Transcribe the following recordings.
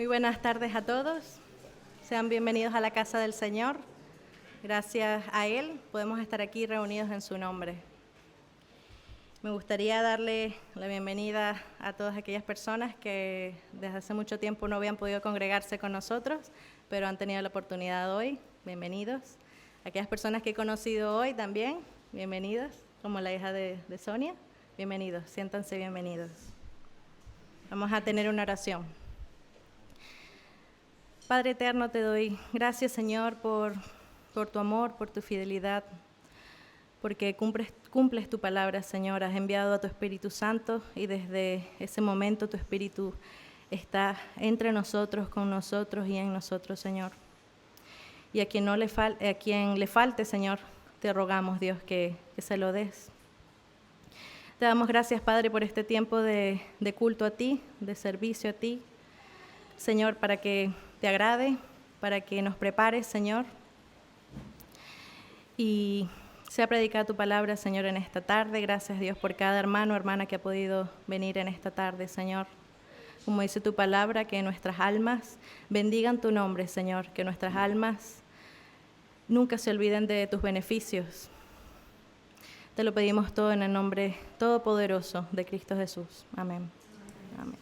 Muy buenas tardes a todos. Sean bienvenidos a la casa del Señor. Gracias a Él podemos estar aquí reunidos en su nombre. Me gustaría darle la bienvenida a todas aquellas personas que desde hace mucho tiempo no habían podido congregarse con nosotros, pero han tenido la oportunidad hoy. Bienvenidos. Aquellas personas que he conocido hoy también, bienvenidos, como la hija de Sonia. Bienvenidos, siéntanse bienvenidos. Vamos a tener una oración. Padre eterno, te doy gracias, Señor, por tu amor, por tu fidelidad, porque cumples tu palabra, Señor. Has enviado a tu Espíritu Santo y desde ese momento tu Espíritu está entre nosotros, con nosotros y en nosotros, Señor. Y a quien le falte, Señor, te rogamos, Dios, que se lo des. Te damos gracias, Padre, por este tiempo de culto a ti, de servicio a ti, Señor, para que te agrade, para que nos prepares, Señor, y sea predicada tu palabra, Señor, en esta tarde. Gracias, Dios, por cada hermano o hermana que ha podido venir en esta tarde, Señor. Como dice tu palabra, que nuestras almas bendigan tu nombre, Señor, que nuestras almas nunca se olviden de tus beneficios. Te lo pedimos todo en el nombre todopoderoso de Cristo Jesús. Amén. Amén.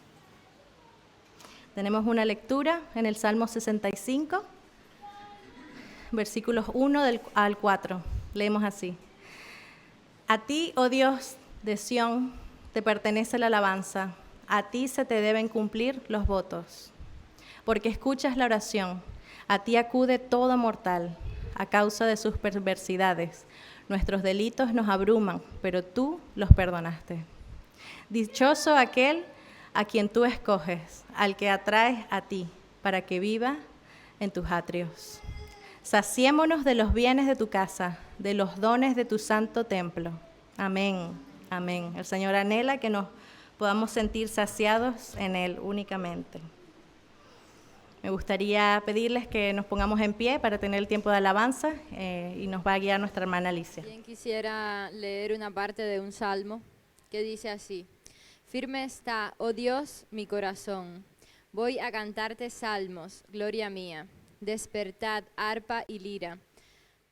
Tenemos una lectura en el Salmo 65, versículos 1 al 4. Leemos así. A ti, oh Dios de Sión, te pertenece la alabanza. A ti se te deben cumplir los votos. Porque escuchas la oración. A ti acude todo mortal a causa de sus perversidades. Nuestros delitos nos abruman, pero tú los perdonaste. Dichoso aquel a quien tú escoges, al que atraes a ti, para que viva en tus atrios. Saciémonos de los bienes de tu casa, de los dones de tu santo templo. Amén, amén. El Señor anhela que nos podamos sentir saciados en Él únicamente. Me gustaría pedirles que nos pongamos en pie para tener el tiempo de alabanza y nos va a guiar nuestra hermana Alicia. Bien, quisiera leer una parte de un salmo que dice así. Firme está, oh Dios, mi corazón. Voy a cantarte salmos, gloria mía. Despertad, arpa y lira.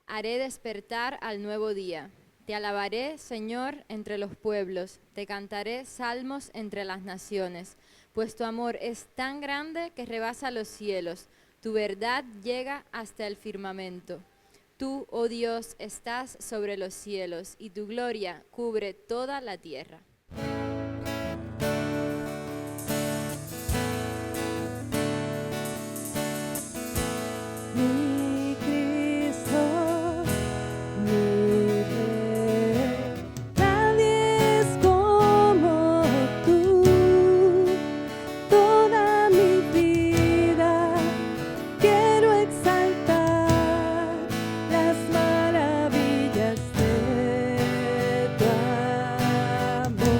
Haré despertar al nuevo día. Te alabaré, Señor, entre los pueblos. Te cantaré salmos entre las naciones. Pues tu amor es tan grande que rebasa los cielos. Tu verdad llega hasta el firmamento. Tú, oh Dios, estás sobre los cielos y tu gloria cubre toda la tierra. Las maravillas de tu amor.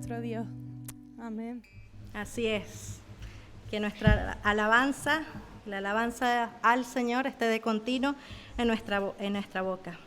nuestro Dios. Amén. Así es. Que nuestra alabanza, la alabanza al Señor esté de continuo en nuestra boca.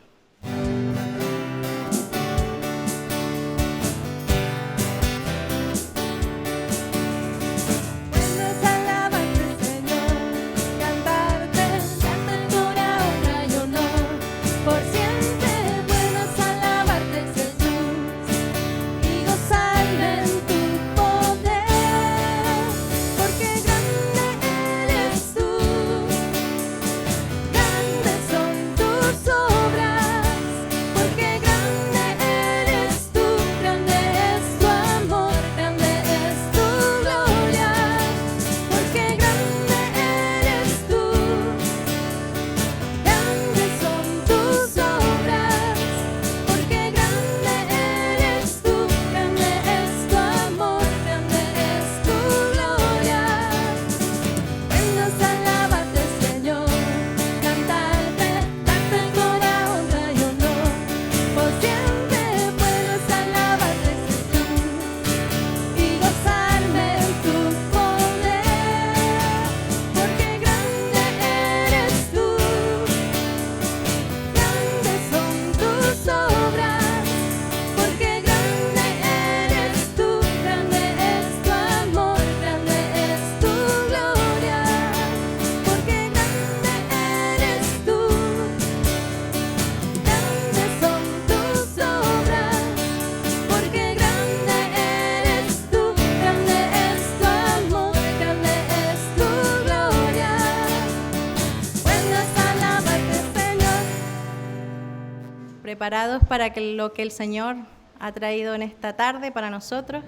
Preparados para que lo que el Señor ha traído en esta tarde para nosotros,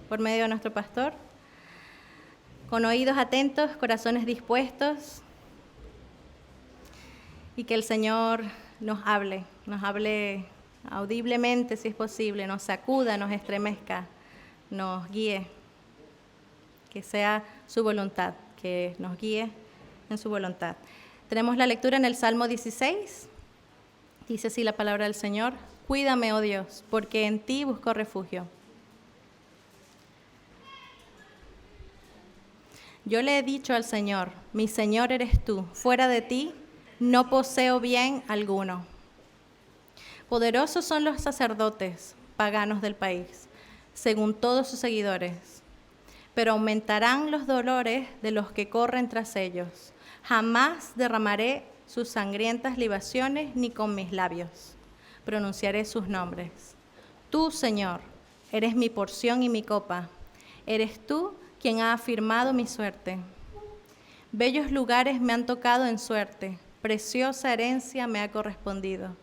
por medio de nuestro pastor, con oídos atentos, corazones dispuestos, y que el Señor nos hable audiblemente si es posible, nos sacuda, nos estremezca, nos guíe, que sea su voluntad, que nos guíe en su voluntad. Tenemos la lectura en el Salmo 16. Dice así la palabra del Señor: cuídame, oh Dios, porque en ti busco refugio. Yo le he dicho al Señor, mi Señor eres tú, fuera de ti no poseo bien alguno. Poderosos son los sacerdotes paganos del país, según todos sus seguidores, pero aumentarán los dolores de los que corren tras ellos. Jamás derramaré sus sangrientas libaciones, ni con mis labios pronunciaré sus nombres. Tú, Señor, eres mi porción y mi copa. Eres tú quien ha afirmado mi suerte. Bellos lugares me han tocado en suerte, preciosa herencia me ha correspondido.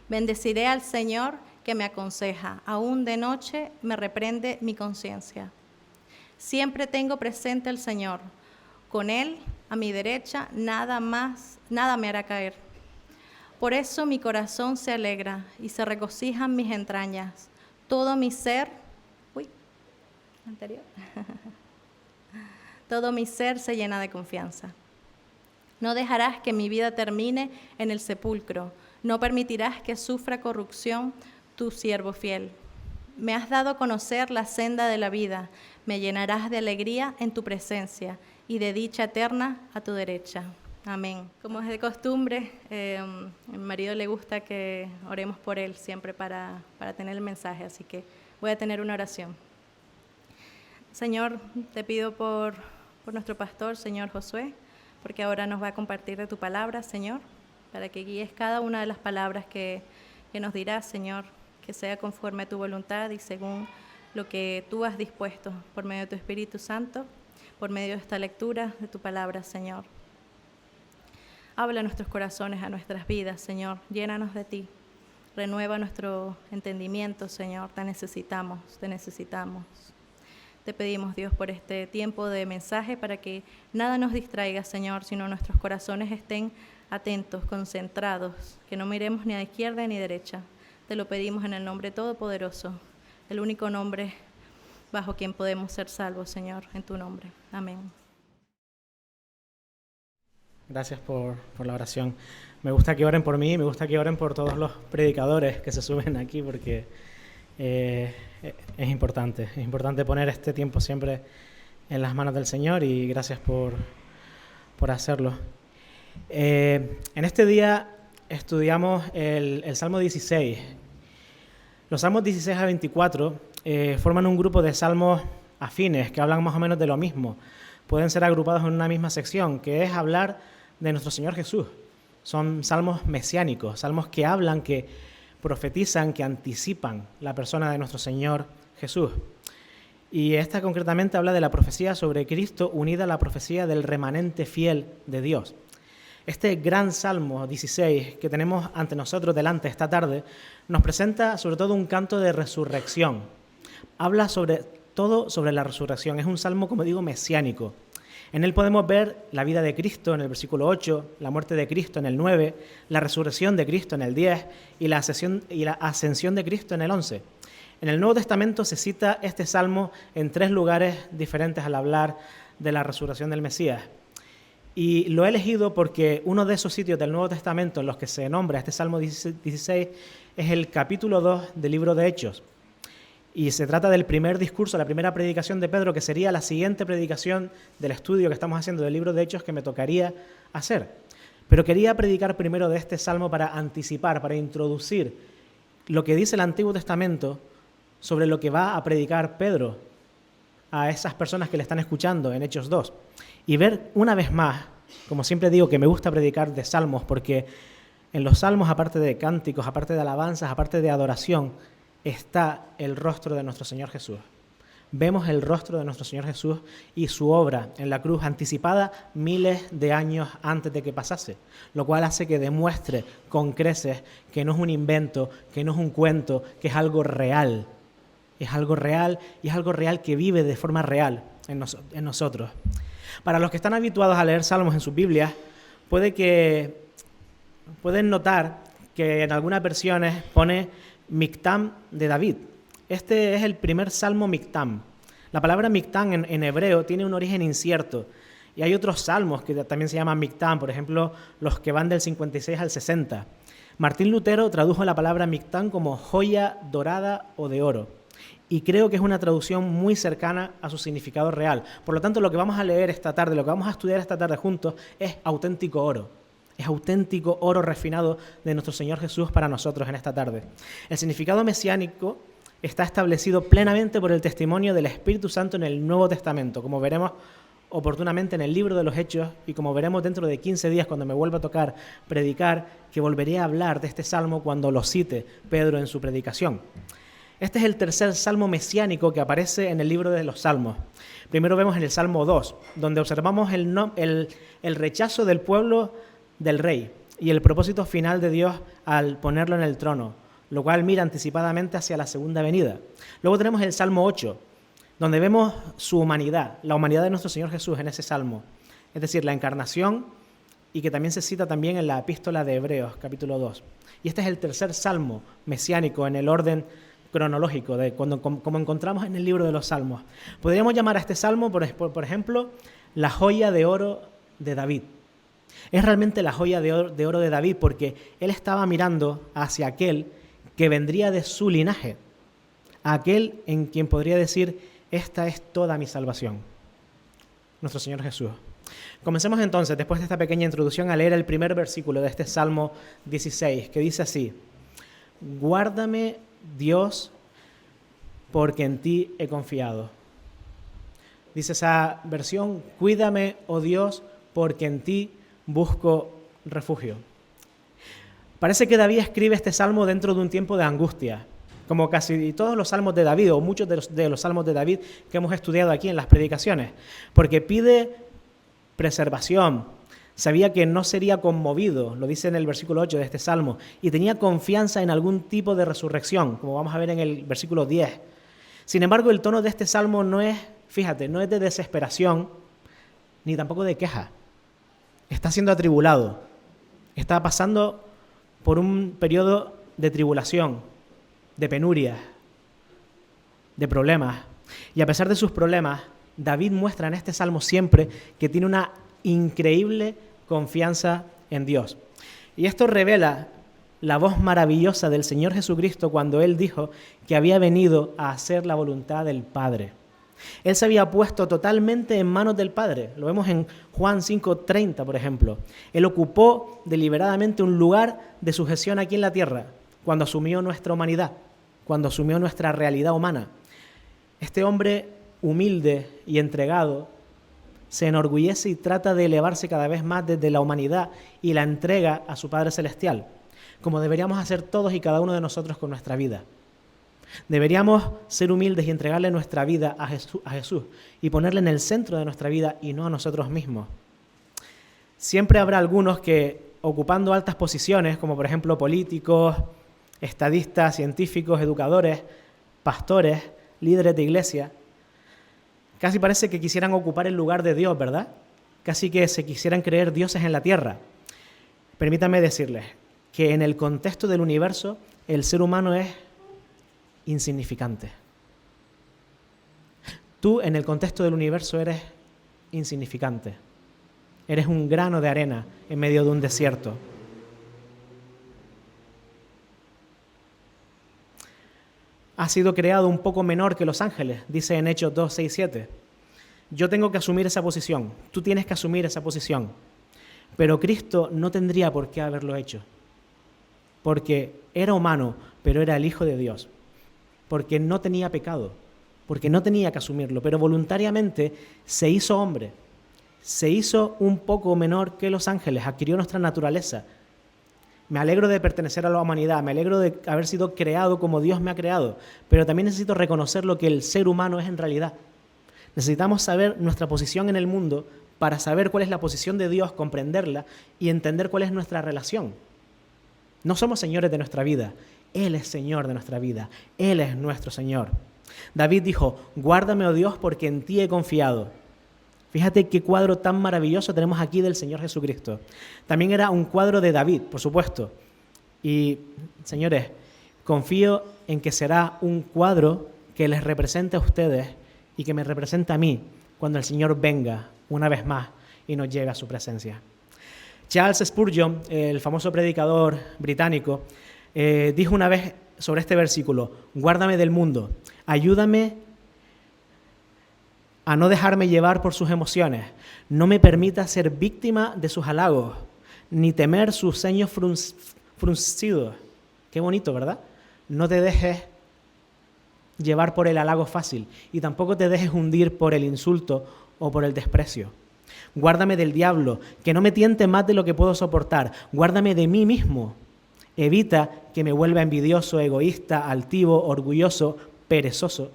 Bendeciré al Señor que me aconseja, aún de noche me reprende mi conciencia. Siempre tengo presente al Señor. Con Él, a mi derecha, nada me hará caer. Por eso mi corazón se alegra y se regocijan mis entrañas. Todo mi ser, todo mi ser se llena de confianza. No dejarás que mi vida termine en el sepulcro. No permitirás que sufra corrupción tu siervo fiel. Me has dado a conocer la senda de la vida. Me llenarás de alegría en tu presencia y de dicha eterna a tu derecha. Amén. Como es de costumbre, mi marido le gusta que oremos por él siempre para tener el mensaje, así que voy a tener una oración. Señor, te pido por nuestro pastor, Señor Josué, porque ahora nos va a compartir de tu palabra, Señor, para que guíes cada una de las palabras que nos dirás, Señor, que sea conforme a tu voluntad y según lo que tú has dispuesto por medio de tu Espíritu Santo, por medio de esta lectura de tu palabra, Señor. Habla a nuestros corazones, a nuestras vidas, Señor. Llénanos de ti. Renueva nuestro entendimiento, Señor. Te necesitamos, te necesitamos. Te pedimos, Dios, por este tiempo de mensaje para que nada nos distraiga, Señor, sino nuestros corazones estén atentos, concentrados, que no miremos ni a izquierda ni derecha. Te lo pedimos en el nombre todopoderoso, el único nombre bajo quien podemos ser salvos, Señor, en tu nombre. Amén. Gracias por la oración. Me gusta que oren por mí, me gusta que oren por todos los predicadores que se suben aquí, porque es importante poner este tiempo siempre en las manos del Señor y gracias por hacerlo. En este día estudiamos el Salmo 16. Los Salmos 16 a 24 forman un grupo de salmos afines que hablan más o menos de lo mismo. Pueden ser agrupados en una misma sección, que es hablar de nuestro Señor Jesús. Son salmos mesiánicos, salmos que hablan, que profetizan, que anticipan la persona de nuestro Señor Jesús. Y esta concretamente habla de la profecía sobre Cristo unida a la profecía del remanente fiel de Dios. Este gran Salmo 16 que tenemos ante nosotros delante esta tarde nos presenta sobre todo un canto de resurrección. Habla sobre todo sobre la resurrección. Es un salmo, como digo, mesiánico. En él podemos ver la vida de Cristo en el versículo 8, la muerte de Cristo en el 9, la resurrección de Cristo en el 10 y la ascensión de Cristo en el 11. En el Nuevo Testamento se cita este salmo en 3 lugares diferentes al hablar de la resurrección del Mesías. Y lo he elegido porque uno de esos sitios del Nuevo Testamento en los que se nombra este Salmo 16 es el capítulo 2 del libro de Hechos. Y se trata del primer discurso, la primera predicación de Pedro, que sería la siguiente predicación del estudio que estamos haciendo del libro de Hechos que me tocaría hacer. Pero quería predicar primero de este salmo para anticipar, para introducir lo que dice el Antiguo Testamento sobre lo que va a predicar Pedro a esas personas que le están escuchando en Hechos 2. Y ver una vez más, como siempre digo, que me gusta predicar de salmos, porque en los salmos, aparte de cánticos, aparte de alabanzas, aparte de adoración, está el rostro de nuestro Señor Jesús. Vemos el rostro de nuestro Señor Jesús y su obra en la cruz anticipada miles de años antes de que pasase, lo cual hace que demuestre con creces que no es un invento, que no es un cuento, que es algo real. Es algo real y es algo real que vive de forma real en nosotros. Para los que están habituados a leer salmos en sus Biblias, pueden notar que en algunas versiones pone Mictam de David. Este es el primer salmo Mictam. La palabra Mictam en hebreo tiene un origen incierto y hay otros salmos que también se llaman Mictam, por ejemplo, los que van del 56 al 60. Martín Lutero tradujo la palabra Mictam como joya dorada o de oro. Y creo que es una traducción muy cercana a su significado real. Por lo tanto, lo que vamos a leer esta tarde, lo que vamos a estudiar esta tarde juntos, es auténtico oro. Es auténtico oro refinado de nuestro Señor Jesús para nosotros en esta tarde. El significado mesiánico está establecido plenamente por el testimonio del Espíritu Santo en el Nuevo Testamento, como veremos oportunamente en el libro de los Hechos y como veremos dentro de 15 días cuando me vuelva a tocar predicar, que volveré a hablar de este salmo cuando lo cite Pedro en su predicación. Este es el tercer salmo mesiánico que aparece en el libro de los Salmos. Primero vemos en el Salmo 2, donde observamos el rechazo del pueblo del rey y el propósito final de Dios al ponerlo en el trono, lo cual mira anticipadamente hacia la segunda venida. Luego tenemos el Salmo 8, donde vemos su humanidad, la humanidad de nuestro Señor Jesús en ese salmo, es decir, la encarnación, y que también se cita también en la epístola de Hebreos, capítulo 2. Y este es el tercer salmo mesiánico en el orden cronológico, de como encontramos en el libro de los Salmos. Podríamos llamar a este salmo, por ejemplo, la joya de oro de David. Es realmente la joya de oro de David porque él estaba mirando hacia aquel que vendría de su linaje, aquel en quien podría decir, esta es toda mi salvación, nuestro Señor Jesús. Comencemos entonces, después de esta pequeña introducción, a leer el primer versículo de este Salmo 16, que dice así: Guárdame, Dios, porque en ti he confiado. Dice esa versión: cuídame, oh Dios, porque en ti busco refugio. Parece que David escribe este salmo dentro de un tiempo de angustia, como casi todos los salmos de David, o muchos de los salmos de David que hemos estudiado aquí en las predicaciones, porque pide preservación. Sabía que no sería conmovido, lo dice en el versículo 8 de este salmo, y tenía confianza en algún tipo de resurrección, como vamos a ver en el versículo 10. Sin embargo, el tono de este salmo no es, fíjate, no es de desesperación, ni tampoco de queja. Está siendo atribulado, está pasando por un periodo de tribulación, de penuria, de problemas. Y a pesar de sus problemas, David muestra en este salmo siempre que tiene una increíble confianza en Dios. Y esto revela la voz maravillosa del Señor Jesucristo cuando Él dijo que había venido a hacer la voluntad del Padre. Él se había puesto totalmente en manos del Padre. Lo vemos en Juan 5:30, por ejemplo. Él ocupó deliberadamente un lugar de sujeción aquí en la tierra cuando asumió nuestra humanidad, cuando asumió nuestra realidad humana. Este hombre humilde y entregado se enorgullece y trata de elevarse cada vez más desde la humanidad y la entrega a su Padre Celestial, como deberíamos hacer todos y cada uno de nosotros con nuestra vida. Deberíamos ser humildes y entregarle nuestra vida a Jesús y ponerle en el centro de nuestra vida y no a nosotros mismos. Siempre habrá algunos que, ocupando altas posiciones, como por ejemplo políticos, estadistas, científicos, educadores, pastores, líderes de iglesia, casi parece que quisieran ocupar el lugar de Dios, ¿verdad? Casi que se quisieran creer dioses en la tierra. Permítanme decirles que en el contexto del universo el ser humano es insignificante. Tú en el contexto del universo eres insignificante. Eres un grano de arena en medio de un desierto. Has sido creado un poco menor que los ángeles, dice en Hechos 2, 6, 7. Yo tengo que asumir esa posición, tú tienes que asumir esa posición. Pero Cristo no tendría por qué haberlo hecho, porque era humano, pero era el Hijo de Dios, porque no tenía pecado, porque no tenía que asumirlo, pero voluntariamente se hizo hombre, se hizo un poco menor que los ángeles, adquirió nuestra naturaleza. Me alegro de pertenecer a la humanidad, me alegro de haber sido creado como Dios me ha creado, pero también necesito reconocer lo que el ser humano es en realidad. Necesitamos saber nuestra posición en el mundo para saber cuál es la posición de Dios, comprenderla y entender cuál es nuestra relación. No somos señores de nuestra vida, Él es Señor de nuestra vida, Él es nuestro Señor. David dijo, guárdame, oh Dios, porque en ti he confiado. Fíjate qué cuadro tan maravilloso tenemos aquí del Señor Jesucristo. También era un cuadro de David, por supuesto. Y, señores, confío en que será un cuadro que les represente a ustedes y que me represente a mí cuando el Señor venga una vez más y nos lleve a su presencia. Charles Spurgeon, el famoso predicador británico, dijo una vez sobre este versículo, guárdame del mundo, ayúdame a no dejarme llevar por sus emociones, no me permita ser víctima de sus halagos, ni temer sus ceños fruncidos. Qué bonito, ¿verdad? No te dejes llevar por el halago fácil y tampoco te dejes hundir por el insulto o por el desprecio. Guárdame del diablo, que no me tiente más de lo que puedo soportar. Guárdame de mí mismo. Evita que me vuelva envidioso, egoísta, altivo, orgulloso, perezoso.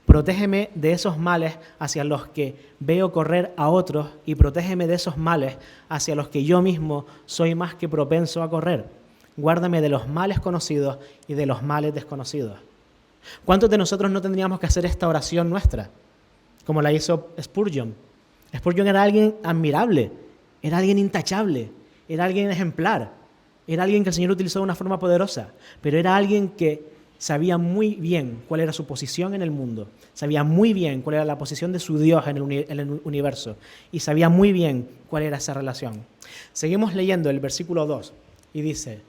Protégeme de esos males hacia los que veo correr a otros y protégeme de esos males hacia los que yo mismo soy más que propenso a correr. Guárdame de los males conocidos y de los males desconocidos. ¿Cuántos de nosotros no tendríamos que hacer esta oración nuestra? Como la hizo Spurgeon. Spurgeon era alguien admirable, era alguien intachable, era alguien ejemplar, era alguien que el Señor utilizó de una forma poderosa, pero era alguien que sabía muy bien cuál era su posición en el mundo, sabía muy bien cuál era la posición de su Dios en el universo y sabía muy bien cuál era esa relación. Seguimos leyendo el versículo 2 y dice,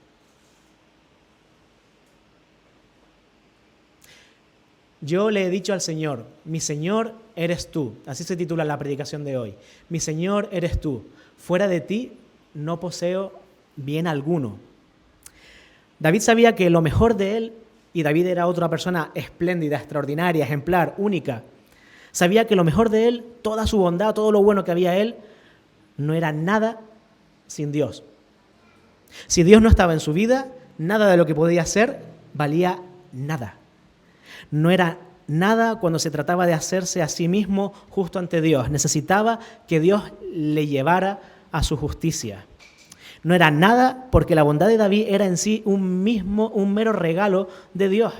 yo le he dicho al Señor, mi Señor eres tú. Así se titula la predicación de hoy. Mi Señor eres tú. Fuera de ti no poseo bien alguno. David sabía que lo mejor de él, y David era otra persona espléndida, extraordinaria, ejemplar, única, sabía que lo mejor de él, toda su bondad, todo lo bueno que había él, no era nada sin Dios. Si Dios no estaba en su vida, nada de lo que podía hacer valía nada. No era nada cuando se trataba de hacerse a sí mismo justo ante Dios. Necesitaba que Dios le llevara a su justicia. No era nada porque la bondad de David era en sí un mero regalo de Dios.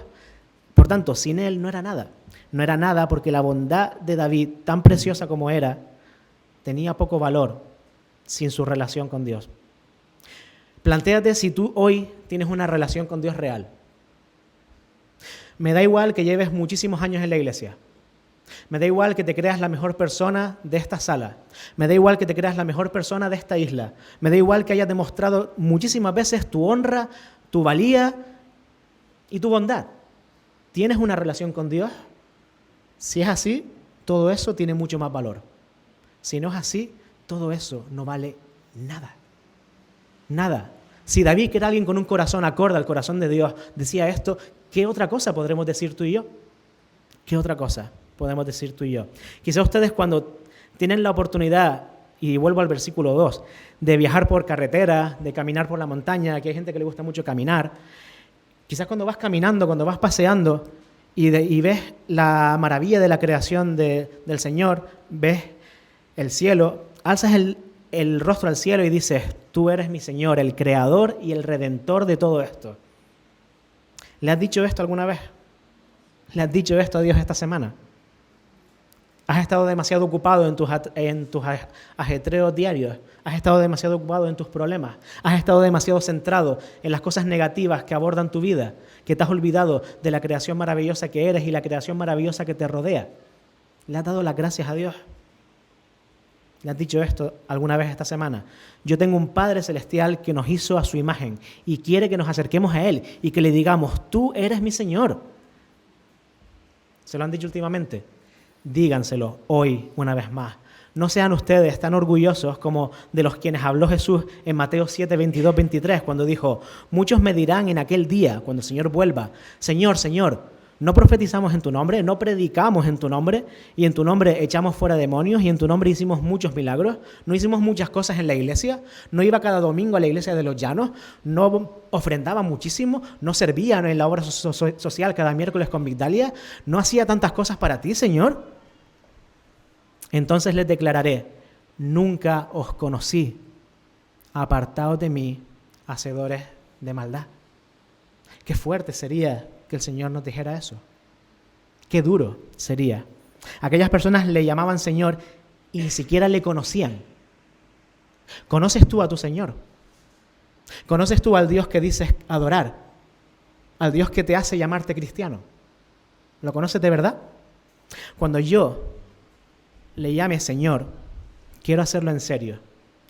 Por tanto, sin él no era nada. No era nada porque la bondad de David, tan preciosa como era, tenía poco valor sin su relación con Dios. Plantéate si tú hoy tienes una relación con Dios real. Me da igual que lleves muchísimos años en la iglesia. Me da igual que te creas la mejor persona de esta sala. Me da igual que te creas la mejor persona de esta isla. Me da igual que hayas demostrado muchísimas veces tu honra, tu valía y tu bondad. ¿Tienes una relación con Dios? Si es así, todo eso tiene mucho más valor. Si no es así, todo eso no vale nada. Nada. Si David, que era alguien con un corazón acorde al corazón de Dios, decía esto, ¿qué otra cosa podremos decir tú y yo? ¿Qué otra cosa podemos decir tú y yo? Quizá ustedes cuando tienen la oportunidad, y vuelvo al versículo 2, de viajar por carretera, de caminar por la montaña, que hay gente que le gusta mucho caminar, quizás cuando vas caminando, cuando vas paseando y ves la maravilla de la creación del Señor, ves el cielo, alzas el rostro al cielo y dices, tú eres mi Señor, el creador y el redentor de todo esto. ¿Le has dicho esto alguna vez? ¿Le has dicho esto a Dios esta semana? ¿Has estado demasiado ocupado en tus ajetreos diarios? ¿Has estado demasiado ocupado en tus problemas? ¿Has estado demasiado centrado en las cosas negativas que abordan tu vida? ¿Que te has olvidado de la creación maravillosa que eres y la creación maravillosa que te rodea? ¿Le has dado las gracias a Dios? ¿Le has dicho esto alguna vez esta semana? Yo tengo un Padre Celestial que nos hizo a su imagen y quiere que nos acerquemos a Él y que le digamos, tú eres mi Señor. ¿Se lo han dicho últimamente? Díganselo hoy una vez más. No sean ustedes tan orgullosos como de los quienes habló Jesús en Mateo 7, 22, 23, cuando dijo, muchos me dirán en aquel día, cuando el Señor vuelva, Señor, Señor, ¿no profetizamos en tu nombre? ¿No predicamos en tu nombre? ¿Y en tu nombre echamos fuera demonios? ¿Y en tu nombre hicimos muchos milagros? ¿No hicimos muchas cosas en la iglesia? ¿No iba cada domingo a la iglesia de los llanos? ¿No ofrendaba muchísimo? ¿No servía en la obra social cada miércoles con Migdalia? ¿No hacía tantas cosas para ti, Señor? Entonces les declararé, nunca os conocí, apartaos de mí, hacedores de maldad. Qué fuerte sería que el Señor nos dijera eso. Qué duro sería. Aquellas personas le llamaban Señor y ni siquiera le conocían. ¿Conoces tú a tu Señor? ¿Conoces tú al Dios que dices adorar? ¿Al Dios que te hace llamarte cristiano? ¿Lo conoces de verdad? Cuando yo le llame Señor, quiero hacerlo en serio.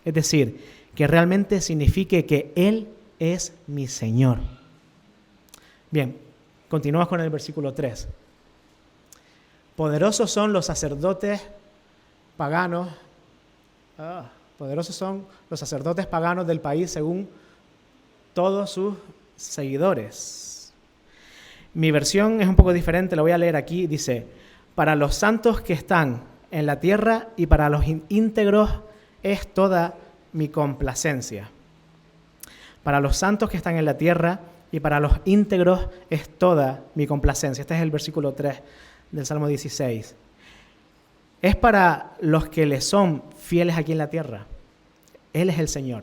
Es decir, que realmente signifique que Él es mi Señor. Bien, continuamos con el versículo 3. Poderosos son los sacerdotes paganos. Poderosos son los sacerdotes paganos del país según todos sus seguidores. Mi versión es un poco diferente, la voy a leer aquí. Dice, para los santos que están en la tierra y para los íntegros es toda mi complacencia. Para los santos que están en la tierra y para los íntegros es toda mi complacencia. Este es el versículo 3 del Salmo 16. Es para los que le son fieles aquí en la tierra. Él es el Señor.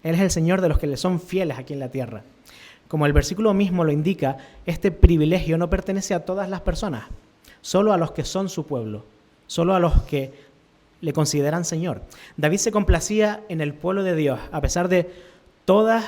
Él es el Señor de los que le son fieles aquí en la tierra. Como el versículo mismo lo indica, este privilegio no pertenece a todas las personas, solo a los que son su pueblo, solo a los que le consideran Señor. David se complacía en el pueblo de Dios, a pesar de todos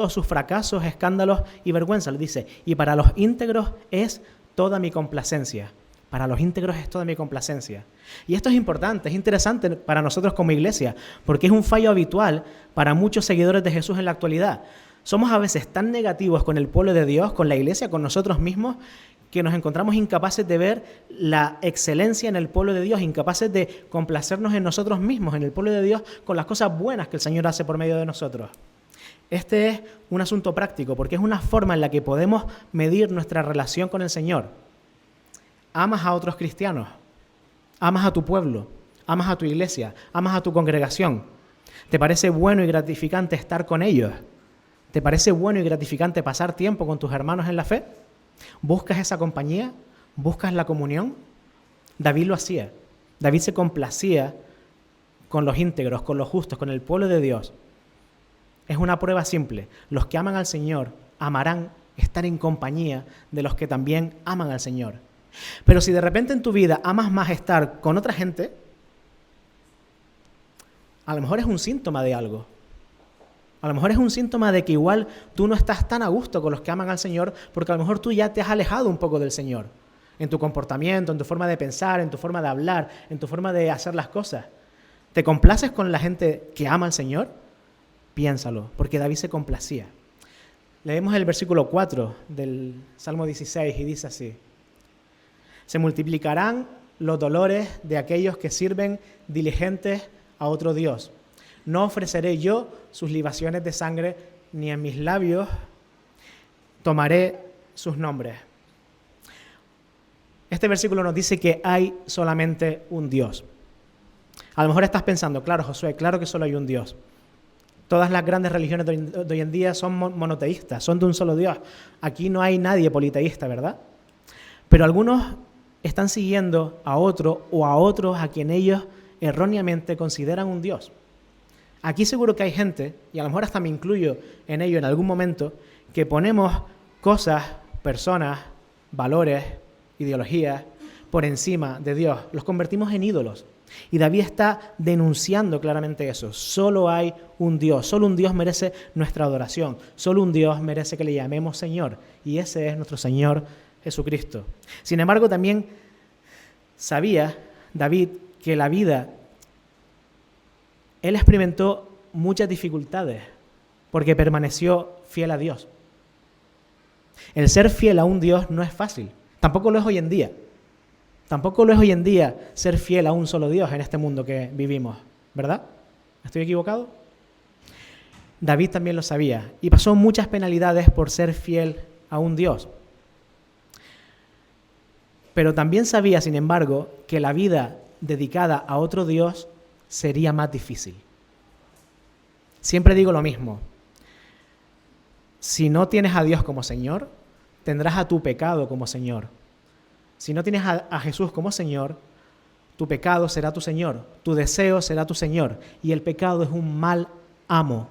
sus fracasos, escándalos y vergüenzas. Dice, y para los íntegros es toda mi complacencia. Para los íntegros es toda mi complacencia. Y esto es importante, es interesante para nosotros como iglesia, porque es un fallo habitual para muchos seguidores de Jesús en la actualidad. Somos a veces tan negativos con el pueblo de Dios, con la iglesia, con nosotros mismos, que nos encontramos incapaces de ver la excelencia en el pueblo de Dios, incapaces de complacernos en nosotros mismos, en el pueblo de Dios, con las cosas buenas que el Señor hace por medio de nosotros. Este es un asunto práctico, porque es una forma en la que podemos medir nuestra relación con el Señor. Amas a otros cristianos, amas a tu pueblo, amas a tu iglesia, amas a tu congregación. ¿Te parece bueno y gratificante estar con ellos? ¿Te parece bueno y gratificante pasar tiempo con tus hermanos en la fe? ¿Buscas esa compañía? ¿Buscas la comunión? David lo hacía. David se complacía con los íntegros, con los justos, con el pueblo de Dios. Es una prueba simple. Los que aman al Señor amarán estar en compañía de los que también aman al Señor. Pero si de repente en tu vida amas más estar con otra gente, a lo mejor es un síntoma de algo. A lo mejor es un síntoma de que igual tú no estás tan a gusto con los que aman al Señor, porque a lo mejor tú ya te has alejado un poco del Señor. En tu comportamiento, en tu forma de pensar, en tu forma de hablar, en tu forma de hacer las cosas. ¿Te complaces con la gente que ama al Señor? Piénsalo, porque David se complacía. Leemos el versículo 4 del Salmo 16 y dice así: se multiplicarán los dolores de aquellos que sirven diligentes a otro Dios. No ofreceré yo sus libaciones de sangre, ni en mis labios tomaré sus nombres. Este versículo nos dice que hay solamente un Dios. A lo mejor estás pensando, claro, Josué, claro que solo hay un Dios. Todas las grandes religiones de hoy en día son monoteístas, son de un solo Dios. Aquí no hay nadie politeísta, ¿verdad? Pero algunos están siguiendo a otro o a otros a quien ellos erróneamente consideran un Dios. Aquí seguro que hay gente, y a lo mejor hasta me incluyo en ello en algún momento, que ponemos cosas, personas, valores, ideologías por encima de Dios. Los convertimos en ídolos. Y David está denunciando claramente eso. Solo hay un Dios. Solo un Dios merece nuestra adoración. Solo un Dios merece que le llamemos Señor. Y ese es nuestro Señor Jesucristo. Sin embargo, también sabía David que la vida, él experimentó muchas dificultades porque permaneció fiel a Dios. El ser fiel a un Dios no es fácil. Tampoco lo es hoy en día. Tampoco lo es hoy en día ser fiel a un solo Dios en este mundo que vivimos, ¿verdad? ¿Estoy equivocado? David también lo sabía y pasó muchas penalidades por ser fiel a un Dios. Pero también sabía, sin embargo, que la vida dedicada a otro Dios sería más difícil. Siempre digo lo mismo. Si no tienes a Dios como Señor, tendrás a tu pecado como Señor. Si no tienes a Jesús como Señor, tu pecado será tu Señor, tu deseo será tu Señor. Y el pecado es un mal amo.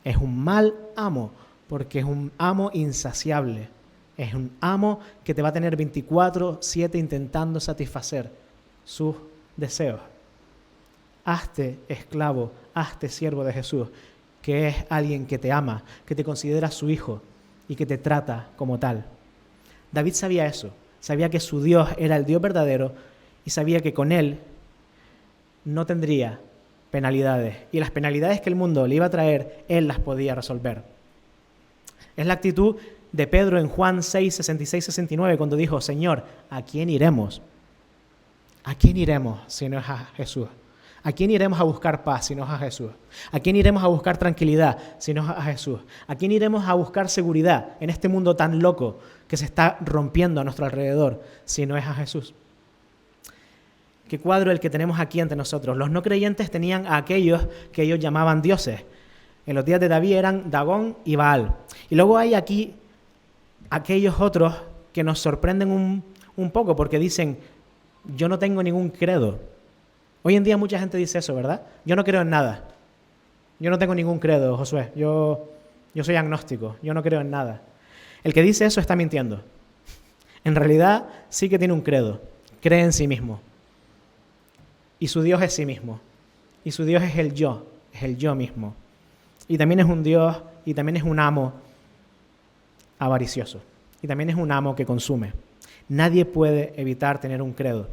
Es un mal amo, porque es un amo insaciable. Es un amo que te va a tener 24/7 intentando satisfacer sus deseos. Hazte esclavo, hazte siervo de Jesús, que es alguien que te ama, que te considera su hijo y que te trata como tal. David sabía eso. Sabía que su Dios era el Dios verdadero y sabía que con él no tendría penalidades. Y las penalidades que el mundo le iba a traer, él las podía resolver. Es la actitud de Pedro en Juan 6, 66, 69, cuando dijo: Señor, ¿a quién iremos? ¿A quién iremos si no es a Jesús? ¿A quién iremos a buscar paz si no es a Jesús? ¿A quién iremos a buscar tranquilidad si no es a Jesús? ¿A quién iremos a buscar seguridad en este mundo tan loco que se está rompiendo a nuestro alrededor si no es a Jesús? ¿Qué cuadro el que tenemos aquí ante nosotros? Los no creyentes tenían a aquellos que ellos llamaban dioses. En los días de David eran Dagón y Baal. Y luego hay aquí aquellos otros que nos sorprenden un poco porque dicen: yo no tengo ningún credo. Hoy en día mucha gente dice eso, ¿verdad? Yo no creo en nada. Yo no tengo ningún credo, Josué. Yo soy agnóstico. Yo no creo en nada. El que dice eso está mintiendo. En realidad sí que tiene un credo. Cree en sí mismo. Y su Dios es sí mismo. Y su Dios es el yo mismo. Y también es un Dios y también es un amo avaricioso. Y también es un amo que consume. Nadie puede evitar tener un credo.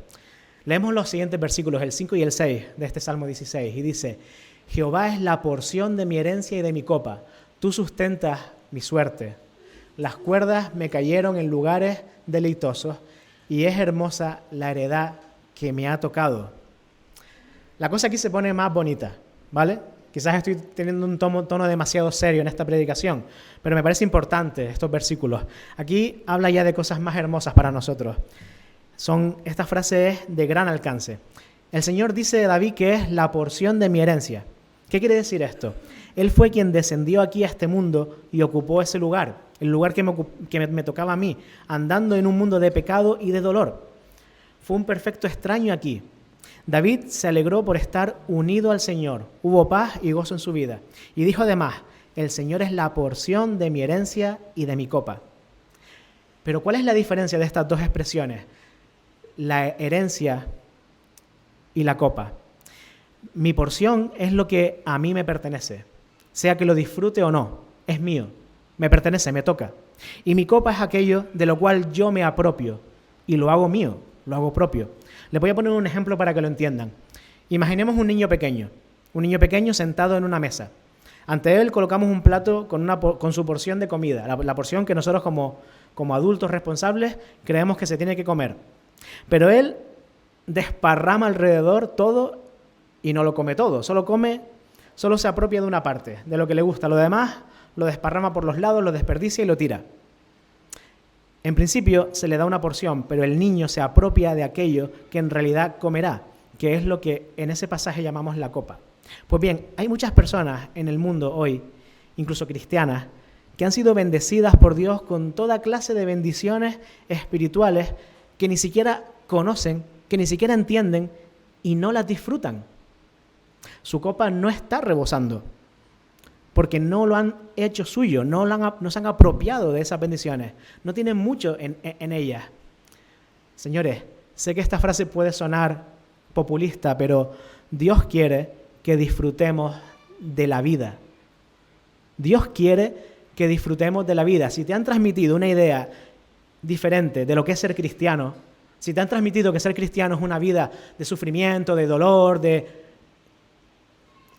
Leemos los siguientes versículos, el 5 y el 6 de este Salmo 16, y dice: Jehová es la porción de mi herencia y de mi copa. Tú sustentas mi suerte. Las cuerdas me cayeron en lugares deleitosos y es hermosa la heredad que me ha tocado. La cosa aquí se pone más bonita, ¿vale? Quizás estoy teniendo un tono demasiado serio en esta predicación, pero me parece importante estos versículos. Aquí habla ya de cosas más hermosas para nosotros. Esta frase es de gran alcance. El Señor dice de David que es la porción de mi herencia. ¿Qué quiere decir esto? Él fue quien descendió aquí a este mundo y ocupó ese lugar, el lugar que me tocaba a mí, andando en un mundo de pecado y de dolor. Fue un perfecto extraño aquí. David se alegró por estar unido al Señor. Hubo paz y gozo en su vida. Y dijo además: el Señor es la porción de mi herencia y de mi copa. Pero ¿cuál es la diferencia de estas dos expresiones? La herencia y la copa. Mi porción es lo que a mí me pertenece, sea que lo disfrute o no, es mío, me pertenece, me toca. Y mi copa es aquello de lo cual yo me apropio y lo hago mío, lo hago propio. Les voy a poner un ejemplo para que lo entiendan. Imaginemos un niño pequeño sentado en una mesa. Ante Él colocamos un plato con su porción de comida, la porción que nosotros como adultos responsables creemos que se tiene que comer. Pero Él desparrama alrededor todo y no lo come todo, solo se apropia de una parte, de lo que le gusta. Lo demás lo desparrama por los lados, lo desperdicia y lo tira. En principio se le da una porción, pero el niño se apropia de aquello que en realidad comerá, que es lo que en ese pasaje llamamos la copa. Pues bien, hay muchas personas en el mundo hoy, incluso cristianas, que han sido bendecidas por Dios con toda clase de bendiciones espirituales que ni siquiera conocen, que ni siquiera entienden y no las disfrutan. Su copa no está rebosando, porque no lo han hecho suyo, no se han apropiado de esas bendiciones, no tienen mucho en ellas. Señores, sé que esta frase puede sonar populista, pero Dios quiere que disfrutemos de la vida. Dios quiere que disfrutemos de la vida. Si te han transmitido una idea diferente de lo que es ser cristiano, si te han transmitido que ser cristiano es una vida de sufrimiento, de dolor,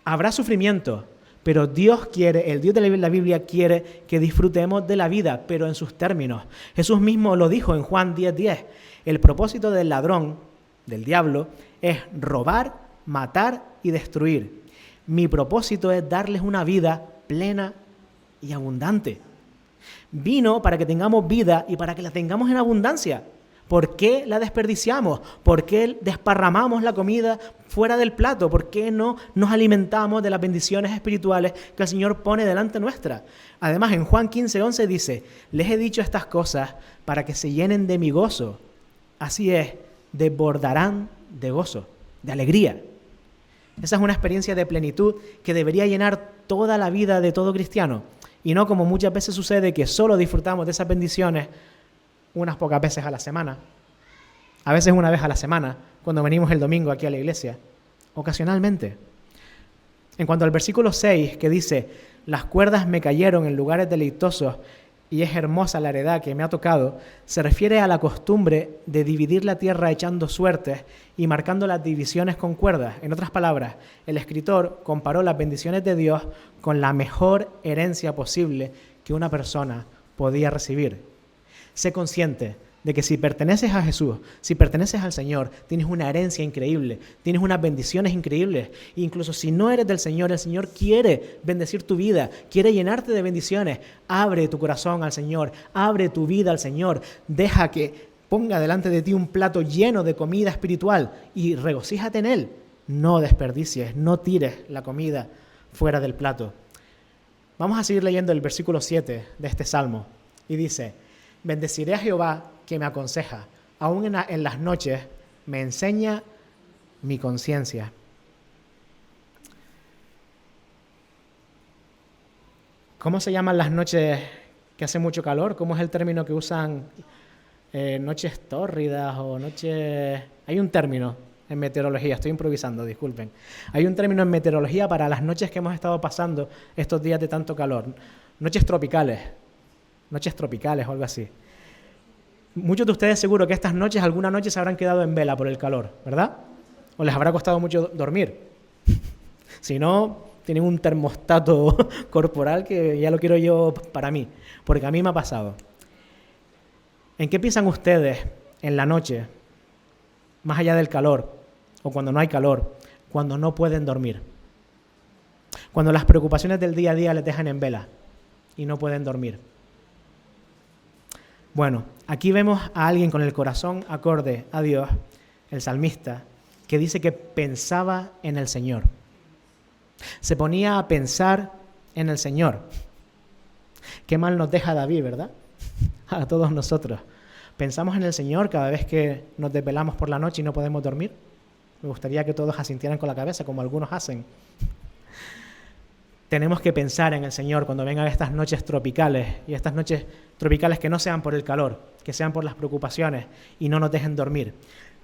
habrá sufrimiento, pero Dios quiere, el Dios de la Biblia quiere que disfrutemos de la vida, pero en sus términos. Jesús mismo lo dijo en Juan 10:10. El propósito del ladrón, del diablo, es robar, matar y destruir. Mi propósito es darles una vida plena y abundante. Vino para que tengamos vida y para que la tengamos en abundancia. ¿Por qué la desperdiciamos? ¿Por qué desparramamos la comida fuera del plato? ¿Por qué no nos alimentamos de las bendiciones espirituales que el Señor pone delante nuestra? Además, en Juan 15:11 dice, les he dicho estas cosas para que se llenen de mi gozo. Así es, desbordarán de gozo, de alegría. Esa es una experiencia de plenitud que debería llenar toda la vida de todo cristiano. Y no como muchas veces sucede que solo disfrutamos de esas bendiciones unas pocas veces a la semana, a veces una vez a la semana, cuando venimos el domingo aquí a la iglesia, ocasionalmente. En cuanto al versículo 6, que dice, las cuerdas me cayeron en lugares deleitosos y es hermosa la heredad que me ha tocado, se refiere a la costumbre de dividir la tierra echando suertes y marcando las divisiones con cuerdas. En otras palabras, el escritor comparó las bendiciones de Dios con la mejor herencia posible que una persona podía recibir. Sé consciente de que si perteneces a Jesús, si perteneces al Señor, tienes una herencia increíble, tienes unas bendiciones increíbles. E incluso si no eres del Señor, el Señor quiere bendecir tu vida, quiere llenarte de bendiciones. Abre tu corazón al Señor, abre tu vida al Señor. Deja que ponga delante de ti un plato lleno de comida espiritual y regocíjate en Él. No desperdicies, no tires la comida fuera del plato. Vamos a seguir leyendo el versículo 7 de este salmo y dice, bendeciré a Jehová que me aconseja, aún en las noches me enseña mi conciencia. ¿Cómo se llaman las noches que hace mucho calor? ¿Cómo es el término que usan? Noches tórridas o noches... Hay un término en meteorología, estoy improvisando, disculpen. Hay un término en meteorología para las noches que hemos estado pasando estos días de tanto calor. Noches tropicales o algo así. Muchos de ustedes seguro que estas noches, alguna noche se habrán quedado en vela por el calor, ¿verdad? O les habrá costado mucho dormir. Si no, tienen un termostato corporal que ya lo quiero yo para mí, porque a mí me ha pasado. ¿En qué piensan ustedes en la noche, más allá del calor, o cuando no hay calor, cuando no pueden dormir? Cuando las preocupaciones del día a día les dejan en vela y no pueden dormir. Bueno, aquí vemos a alguien con el corazón acorde a Dios, el salmista, que dice que pensaba en el Señor. Se ponía a pensar en el Señor. Qué mal nos deja David, ¿verdad? A todos nosotros. ¿Pensamos en el Señor cada vez que nos desvelamos por la noche y no podemos dormir? Me gustaría que todos asintieran con la cabeza, como algunos hacen. Tenemos que pensar en el Señor cuando vengan estas noches tropicales, y estas noches tropicales que no sean por el calor, que sean por las preocupaciones y no nos dejen dormir.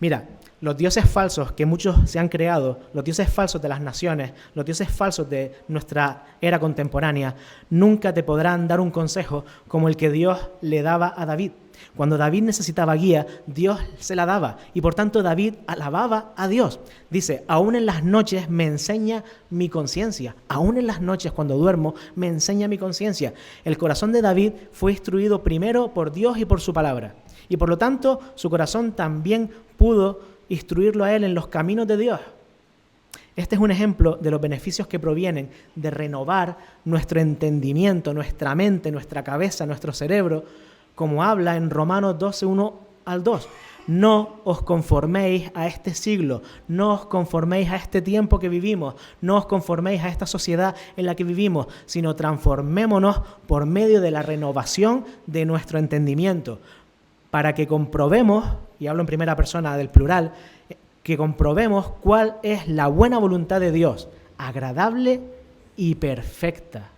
Mira, los dioses falsos que muchos se han creado, los dioses falsos de las naciones, los dioses falsos de nuestra era contemporánea, nunca te podrán dar un consejo como el que Dios le daba a David Cuando David necesitaba guía, Dios se la daba y por tanto David alababa a Dios. Dice, aún en las noches me enseña mi conciencia, aún en las noches cuando duermo me enseña mi conciencia. El corazón de David fue instruido primero por Dios y por su palabra y por lo tanto su corazón también pudo instruirlo a él en los caminos de Dios. Este es un ejemplo de los beneficios que provienen de renovar nuestro entendimiento, nuestra mente, nuestra cabeza, nuestro cerebro, como habla en Romanos 12, 1 al 2. No os conforméis a este siglo, no os conforméis a este tiempo que vivimos, no os conforméis a esta sociedad en la que vivimos, sino transformémonos por medio de la renovación de nuestro entendimiento, para que comprobemos, y hablo en primera persona del plural, que comprobemos cuál es la buena voluntad de Dios, agradable y perfecta.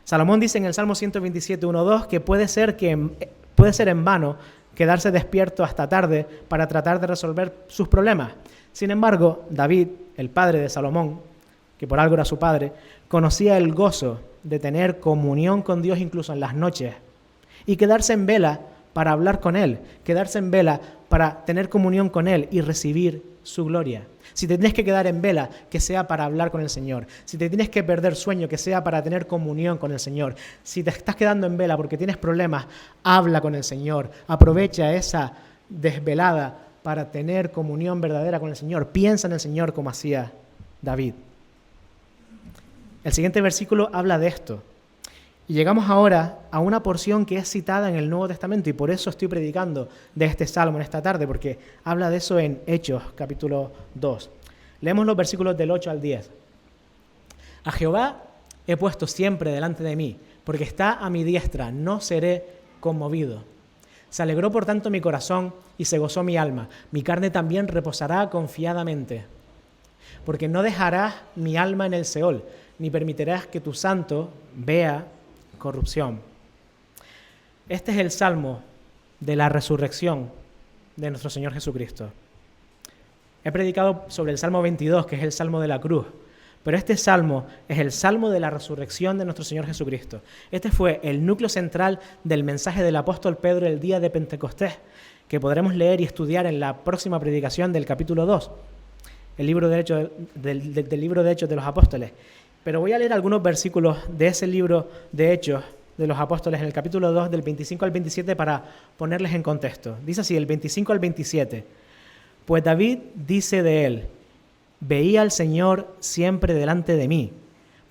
Salomón dice en el Salmo 127, 1, 2 que puede ser en vano quedarse despierto hasta tarde para tratar de resolver sus problemas. Sin embargo, David, el padre de Salomón, que por algo era su padre, conocía el gozo de tener comunión con Dios incluso en las noches y quedarse en vela para hablar con Él, quedarse en vela para tener comunión con Él y recibir su gloria. Si te tienes que quedar en vela, que sea para hablar con el Señor. Si te tienes que perder sueño, que sea para tener comunión con el Señor. Si te estás quedando en vela porque tienes problemas, habla con el Señor. Aprovecha esa desvelada para tener comunión verdadera con el Señor. Piensa en el Señor como hacía David. El siguiente versículo habla de esto. Y llegamos ahora a una porción que es citada en el Nuevo Testamento y por eso estoy predicando de este salmo en esta tarde, porque habla de eso en Hechos, capítulo 2. Leemos los versículos del 8 al 10. A Jehová he puesto siempre delante de mí, porque está a mi diestra, no seré conmovido. Se alegró por tanto mi corazón y se gozó mi alma. Mi carne también reposará confiadamente, porque no dejarás mi alma en el Seol, ni permitirás que tu santo vea corrupción. Este es el salmo de la resurrección de nuestro Señor Jesucristo. He predicado sobre el Salmo 22, que es el Salmo de la cruz, pero este salmo es el salmo de la resurrección de nuestro Señor Jesucristo. Este fue el núcleo central del mensaje del apóstol Pedro el día de Pentecostés, que podremos leer y estudiar en la próxima predicación del capítulo 2, el libro de Hechos, del libro de Hechos de los Apóstoles. Pero voy a leer algunos versículos de ese libro de Hechos de los Apóstoles en el capítulo 2, del 25 al 27, para ponerles en contexto. Dice así, el 25 al 27. Pues David dice de él, veía al Señor siempre delante de mí,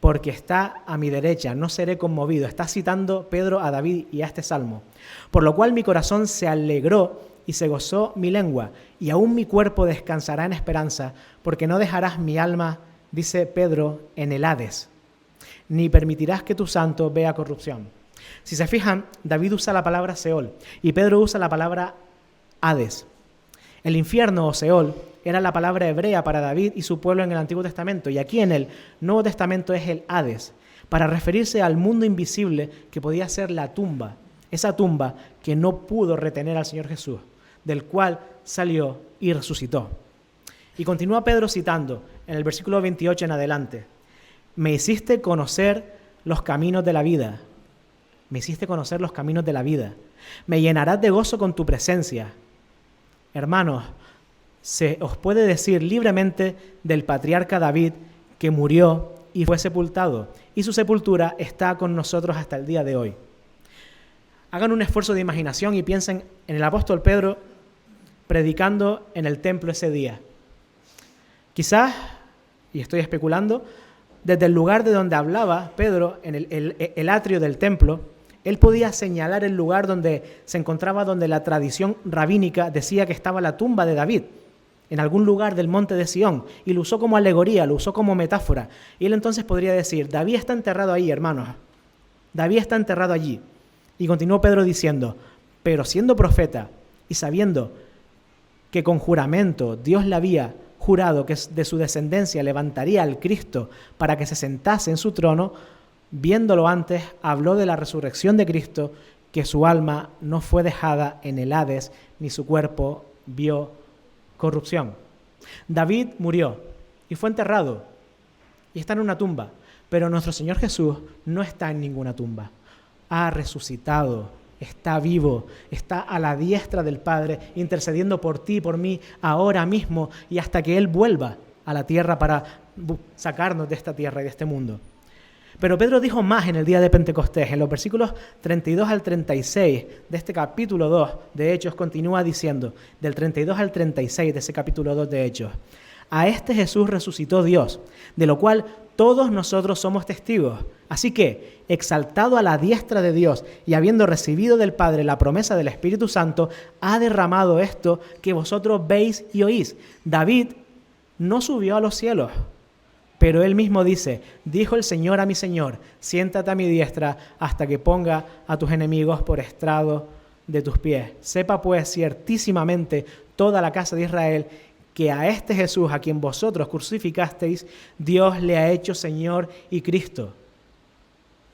porque está a mi derecha, no seré conmovido. Está citando Pedro a David y a este salmo. Por lo cual mi corazón se alegró y se gozó mi lengua, y aún mi cuerpo descansará en esperanza, porque no dejarás mi alma, dice Pedro, en el Hades, ni permitirás que tu santo vea corrupción. Si se fijan, David usa la palabra Seol y Pedro usa la palabra Hades. El infierno o Seol era la palabra hebrea para David y su pueblo en el Antiguo Testamento, y aquí en el Nuevo Testamento es el Hades, para referirse al mundo invisible que podía ser la tumba, esa tumba que no pudo retener al Señor Jesús, del cual salió y resucitó. Y continúa Pedro citando en el versículo 28 en adelante. Me hiciste conocer los caminos de la vida. Me hiciste conocer los caminos de la vida. Me llenarás de gozo con tu presencia. Hermanos, se os puede decir libremente del patriarca David que murió y fue sepultado, y su sepultura está con nosotros hasta el día de hoy. Hagan un esfuerzo de imaginación y piensen en el apóstol Pedro predicando en el templo ese día. Quizás, y estoy especulando, desde el lugar de donde hablaba Pedro, en el atrio del templo, él podía señalar el lugar donde se encontraba, donde la tradición rabínica decía que estaba la tumba de David, en algún lugar del monte de Sión, y lo usó como alegoría, lo usó como metáfora. Y él entonces podría decir, David está enterrado ahí, hermanos, David está enterrado allí. Y continuó Pedro diciendo, pero siendo profeta y sabiendo que con juramento Dios le había jurado que de su descendencia levantaría al Cristo para que se sentase en su trono, viéndolo antes, habló de la resurrección de Cristo, que su alma no fue dejada en el Hades, ni su cuerpo vio corrupción. David murió y fue enterrado y está en una tumba, pero nuestro Señor Jesús no está en ninguna tumba. Ha resucitado está vivo, está a la diestra del Padre, intercediendo por ti y por mí ahora mismo y hasta que Él vuelva a la tierra para sacarnos de esta tierra y de este mundo. Pero Pedro dijo más en el día de Pentecostés. En los versículos 32 al 36 de este capítulo 2 de Hechos continúa diciendo, del 32 al 36 de ese capítulo 2 de Hechos: a este Jesús resucitó Dios, de lo cual todos nosotros somos testigos. Así que, exaltado a la diestra de Dios y habiendo recibido del Padre la promesa del Espíritu Santo, ha derramado esto que vosotros veis y oís. David no subió a los cielos, pero él mismo dice, dijo el Señor a mi Señor, siéntate a mi diestra hasta que ponga a tus enemigos por estrado de tus pies. Sepa pues ciertísimamente toda la casa de Israel que a este Jesús, a quien vosotros crucificasteis, Dios le ha hecho Señor y Cristo.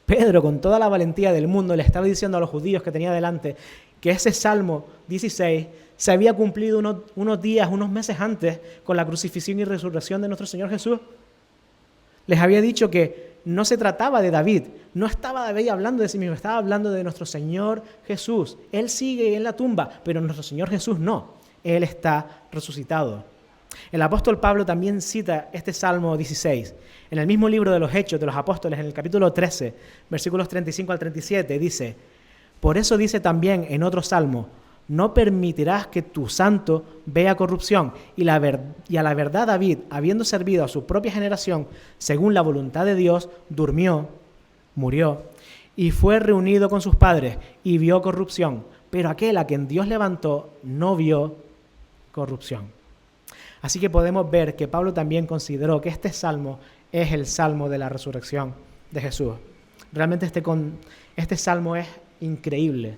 Pedro, con toda la valentía del mundo, le estaba diciendo a los judíos que tenía delante que ese Salmo 16 se había cumplido unos días, unos meses antes con la crucifixión y resurrección de nuestro Señor Jesús. Les había dicho que no se trataba de David, no estaba David hablando de sí mismo, estaba hablando de nuestro Señor Jesús. Él sigue en la tumba, pero nuestro Señor Jesús no, Él está resucitado. El apóstol Pablo también cita este Salmo 16. En el mismo libro de los Hechos de los Apóstoles, en el capítulo 13, versículos 35 al 37, dice, por eso dice también en otro salmo, no permitirás que tu santo vea corrupción. Y a la verdad David, habiendo servido a su propia generación, según la voluntad de Dios, durmió, murió, y fue reunido con sus padres, y vio corrupción. Pero aquel a quien Dios levantó no vio corrupción. Así que podemos ver que Pablo también consideró que este salmo es el salmo de la resurrección de Jesús. Realmente este salmo es increíble,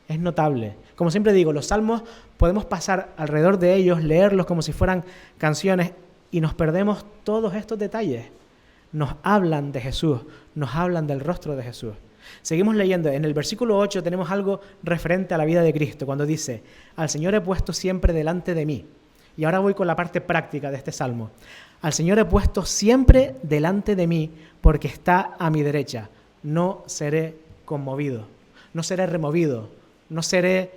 es notable. Como siempre digo, los salmos podemos pasar alrededor de ellos, leerlos como si fueran canciones y nos perdemos todos estos detalles. Nos hablan de Jesús, nos hablan del rostro de Jesús. Seguimos leyendo. En el versículo 8 tenemos algo referente a la vida de Cristo, cuando dice, al Señor he puesto siempre delante de mí. Y ahora voy con la parte práctica de este salmo. Al Señor he puesto siempre delante de mí porque está a mi derecha. No seré conmovido, no seré removido, no seré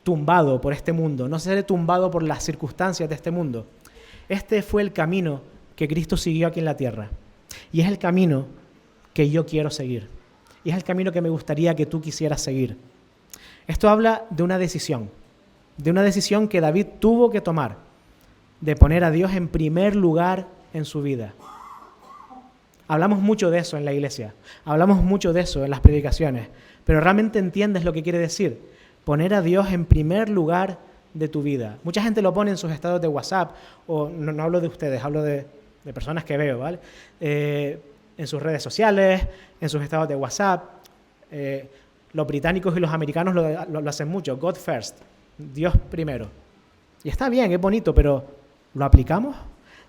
tumbado por este mundo, no seré tumbado por las circunstancias de este mundo. Este fue el camino que Cristo siguió aquí en la tierra. Y es el camino que yo quiero seguir. Y es el camino que me gustaría que tú quisieras seguir. Esto habla de una decisión que David tuvo que tomar, de poner a Dios en primer lugar en su vida. Hablamos mucho de eso en la iglesia, hablamos mucho de eso en las predicaciones, pero ¿realmente entiendes lo que quiere decir? Poner a Dios en primer lugar de tu vida. Mucha gente lo pone en sus estados de WhatsApp, o no hablo de ustedes, hablo de personas que veo, ¿vale? En sus redes sociales, en sus estados de WhatsApp. Los británicos y los americanos lo hacen mucho, God first, Dios primero. Y está bien, es bonito, pero ¿lo aplicamos?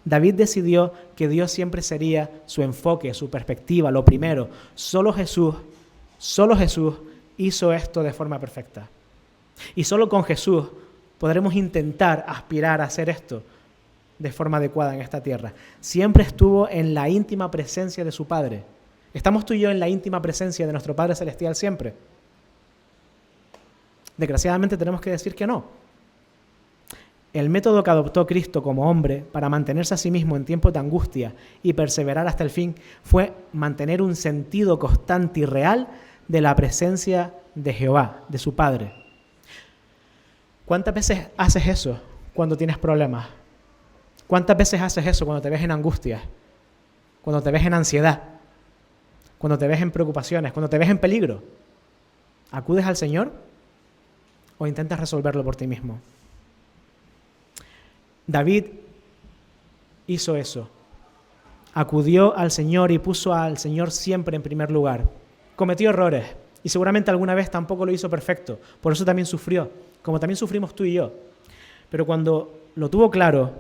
David decidió que Dios siempre sería su enfoque, su perspectiva, lo primero. Solo Jesús hizo esto de forma perfecta. Y solo con Jesús podremos intentar aspirar a hacer esto de forma adecuada en esta tierra. Siempre estuvo en la íntima presencia de su Padre. ¿Estamos tú y yo en la íntima presencia de nuestro Padre Celestial siempre? Desgraciadamente tenemos que decir que no. El método que adoptó Cristo como hombre para mantenerse a sí mismo en tiempos de angustia y perseverar hasta el fin fue mantener un sentido constante y real de la presencia de Jehová, de su Padre. ¿Cuántas veces haces eso cuando tienes problemas? ¿Cuántas veces haces eso cuando te ves en angustia? Cuando te ves en ansiedad, cuando te ves en preocupaciones, cuando te ves en peligro. ¿Acudes al Señor o intentas resolverlo por ti mismo? David hizo eso. Acudió al Señor y puso al Señor siempre en primer lugar. Cometió errores y seguramente alguna vez tampoco lo hizo perfecto. Por eso también sufrió, como también sufrimos tú y yo. Pero cuando lo tuvo claro,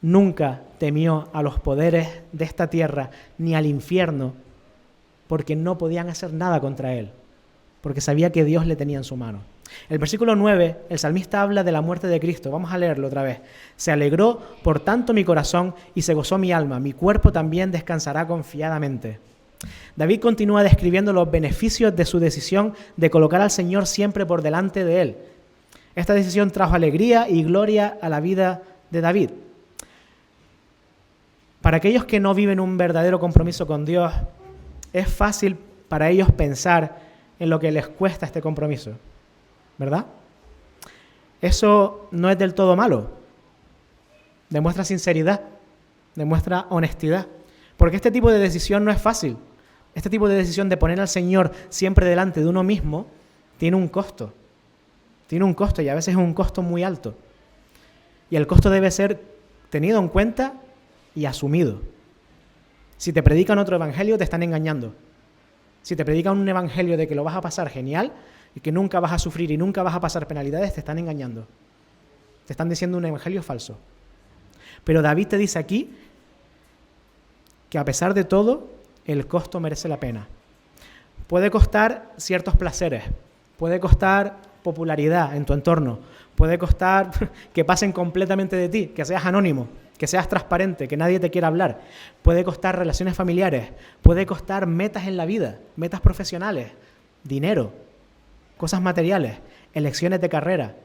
nunca temió a los poderes de esta tierra ni al infierno, porque no podían hacer nada contra él, porque sabía que Dios le tenía en su mano. El versículo 9, el salmista habla de la muerte de Cristo. Vamos a leerlo otra vez. Se alegró por tanto mi corazón y se gozó mi alma. Mi cuerpo también descansará confiadamente. David continúa describiendo los beneficios de su decisión de colocar al Señor siempre por delante de él. Esta decisión trajo alegría y gloria a la vida de David. Para aquellos que no viven un verdadero compromiso con Dios, es fácil para ellos pensar en lo que les cuesta este compromiso, ¿verdad? Eso no es del todo malo. Demuestra sinceridad, demuestra honestidad, porque este tipo de decisión no es fácil. Este tipo de decisión de poner al Señor siempre delante de uno mismo tiene un costo. Tiene un costo y a veces es un costo muy alto. Y el costo debe ser tenido en cuenta y asumido. Si te predican otro evangelio, te están engañando. Si te predican un evangelio de que lo vas a pasar genial y que nunca vas a sufrir y nunca vas a pasar penalidades, te están engañando. Te están diciendo un evangelio falso. Pero David te dice aquí que a pesar de todo, el costo merece la pena. Puede costar ciertos placeres, puede costar popularidad en tu entorno, puede costar que pasen completamente de ti, que seas anónimo, que seas transparente, que nadie te quiera hablar. Puede costar relaciones familiares, puede costar metas en la vida, metas profesionales, dinero, cosas materiales, elecciones de carrera,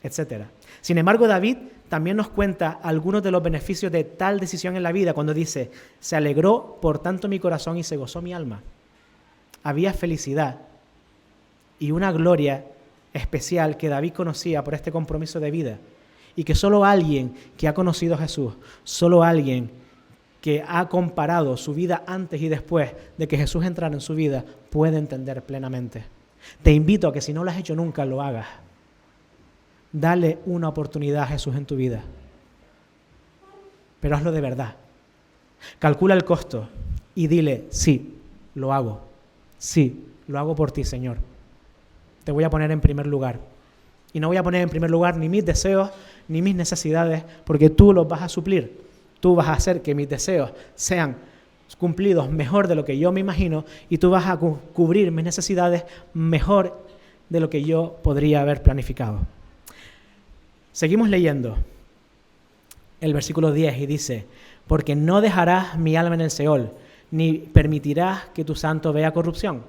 etc. Sin embargo, David también nos cuenta algunos de los beneficios de tal decisión en la vida cuando dice: se alegró por tanto mi corazón y se gozó mi alma. Había felicidad y una gloria especial que David conocía por este compromiso de vida y que solo alguien que ha conocido a Jesús, solo alguien que ha comparado su vida antes y después de que Jesús entrara en su vida puede entender plenamente. Te invito a que si no lo has hecho nunca, lo hagas. Dale una oportunidad a Jesús en tu vida, pero hazlo de verdad. Calcula el costo y dile: sí, lo hago. Sí, lo hago por ti, Señor. Te voy a poner en primer lugar. Y no voy a poner en primer lugar ni mis deseos ni mis necesidades, porque tú los vas a suplir. Tú vas a hacer que mis deseos sean cumplidos mejor de lo que yo me imagino y tú vas a cubrir mis necesidades mejor de lo que yo podría haber planificado. Seguimos leyendo el versículo 10 y dice: porque no dejarás mi alma en el Seol, ni permitirás que tu santo vea corrupción.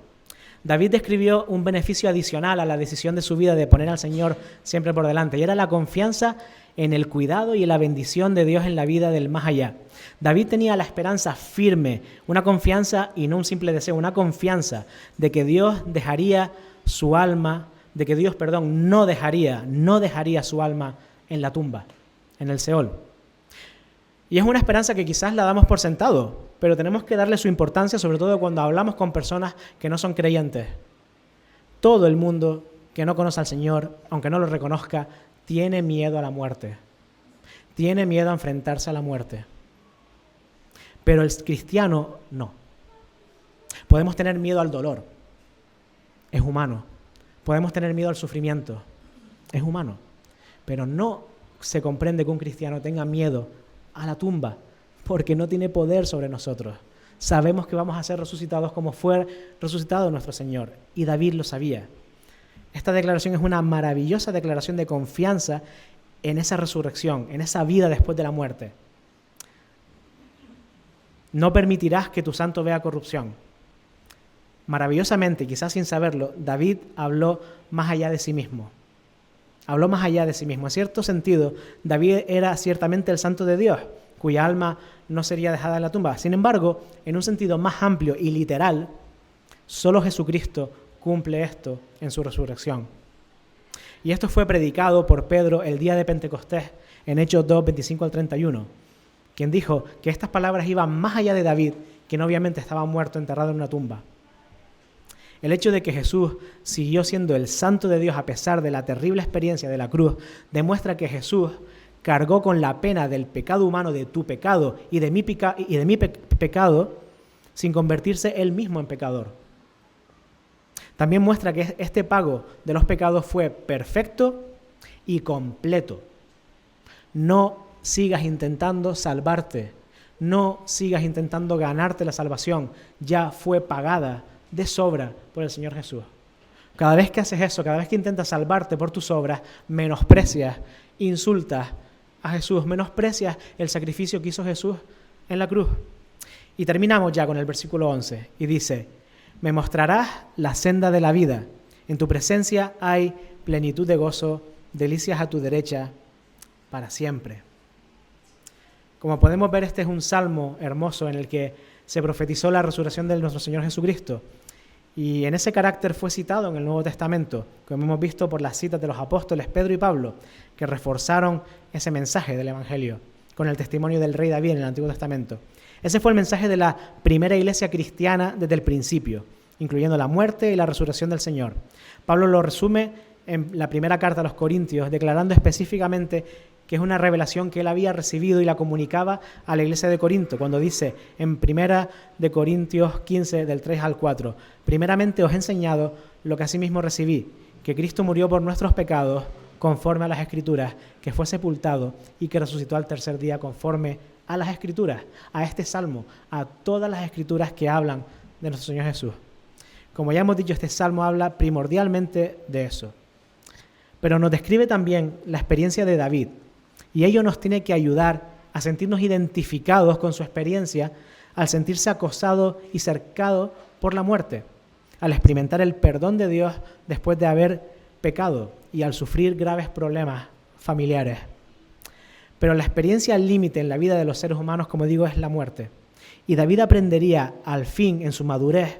David describió un beneficio adicional a la decisión de su vida de poner al Señor siempre por delante, y era la confianza en el cuidado y en la bendición de Dios en la vida del más allá. David tenía la esperanza firme, una confianza y no un simple deseo, una confianza de que Dios dejaría su alma, de que Dios, no dejaría su alma en la tumba, en el Seol. Y es una esperanza que quizás la damos por sentado, pero tenemos que darle su importancia, sobre todo cuando hablamos con personas que no son creyentes. Todo el mundo que no conoce al Señor, aunque no lo reconozca, tiene miedo a la muerte. Tiene miedo a enfrentarse a la muerte. Pero el cristiano no. Podemos tener miedo al dolor. Es humano. Podemos tener miedo al sufrimiento. Es humano. Pero no se comprende que un cristiano tenga miedo a la tumba, porque no tiene poder sobre nosotros. Sabemos que vamos a ser resucitados como fue resucitado nuestro Señor, y David lo sabía. Esta declaración es una maravillosa declaración de confianza en esa resurrección, en esa vida después de la muerte. No permitirás que tu santo vea corrupción. Maravillosamente, quizás sin saberlo, David habló más allá de sí mismo. Habló más allá de sí mismo. En cierto sentido, David era ciertamente el santo de Dios, cuya alma no sería dejada en la tumba. Sin embargo, en un sentido más amplio y literal, solo Jesucristo cumple esto en su resurrección. Y esto fue predicado por Pedro el día de Pentecostés, en Hechos 2, 25 al 31, quien dijo que estas palabras iban más allá de David, quien obviamente estaba muerto, enterrado en una tumba. El hecho de que Jesús siguió siendo el santo de Dios a pesar de la terrible experiencia de la cruz demuestra que Jesús cargó con la pena del pecado humano, de tu pecado y de mi pecado, sin convertirse él mismo en pecador. También muestra que este pago de los pecados fue perfecto y completo. No sigas intentando salvarte, no sigas intentando ganarte la salvación, ya fue pagada de sobra por el Señor Jesús. Cada vez que haces eso, cada vez que intentas salvarte por tus obras, menosprecias, insultas a Jesús, menosprecias el sacrificio que hizo Jesús en la cruz. Y terminamos ya con el versículo 11 y dice: me mostrarás la senda de la vida, en tu presencia hay plenitud de gozo, delicias a tu derecha para siempre. Como podemos ver, este es un salmo hermoso en el que se profetizó la resurrección de nuestro Señor Jesucristo. Y en ese carácter fue citado en el Nuevo Testamento, como hemos visto por las citas de los apóstoles Pedro y Pablo, que reforzaron ese mensaje del Evangelio con el testimonio del rey David en el Antiguo Testamento. Ese fue el mensaje de la primera iglesia cristiana desde el principio, incluyendo la muerte y la resurrección del Señor. Pablo lo resume en la primera carta a los Corintios, declarando específicamente que es una revelación que él había recibido y la comunicaba a la iglesia de Corinto, cuando dice en 1 de Corintios 15, del 3 al 4, primeramente os he enseñado lo que asimismo recibí, que Cristo murió por nuestros pecados conforme a las Escrituras, que fue sepultado y que resucitó al tercer día conforme a las Escrituras, a este salmo, a todas las Escrituras que hablan de nuestro Señor Jesús. Como ya hemos dicho, este salmo habla primordialmente de eso, pero nos describe también la experiencia de David, y ello nos tiene que ayudar a sentirnos identificados con su experiencia al sentirse acosado y cercado por la muerte, al experimentar el perdón de Dios después de haber pecado y al sufrir graves problemas familiares. Pero la experiencia límite en la vida de los seres humanos, como digo, es la muerte. Y David aprendería al fin, en su madurez,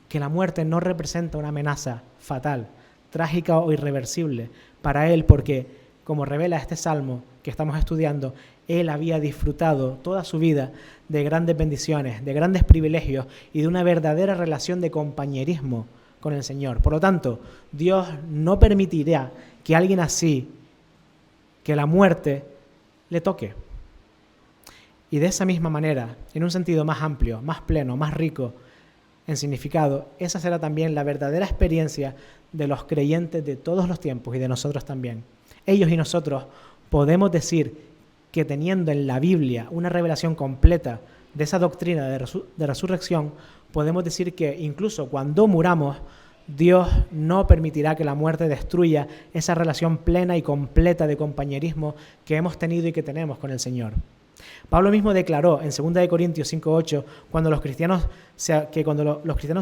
que la muerte no representa una amenaza fatal, trágica o irreversible para él, porque como revela este salmo que estamos estudiando, él había disfrutado toda su vida de grandes bendiciones, de grandes privilegios y de una verdadera relación de compañerismo con el Señor. Por lo tanto, Dios no permitirá que alguien así, que la muerte le toque. Y de esa misma manera, en un sentido más amplio, más pleno, más rico en significado, esa será también la verdadera experiencia de los creyentes de todos los tiempos y de nosotros también. Ellos y nosotros podemos decir que teniendo en la Biblia una revelación completa de esa doctrina de resurrección, podemos decir que incluso cuando muramos, Dios no permitirá que la muerte destruya esa relación plena y completa de compañerismo que hemos tenido y que tenemos con el Señor. Pablo mismo declaró en 2 de Corintios 5:8, cuando los cristianos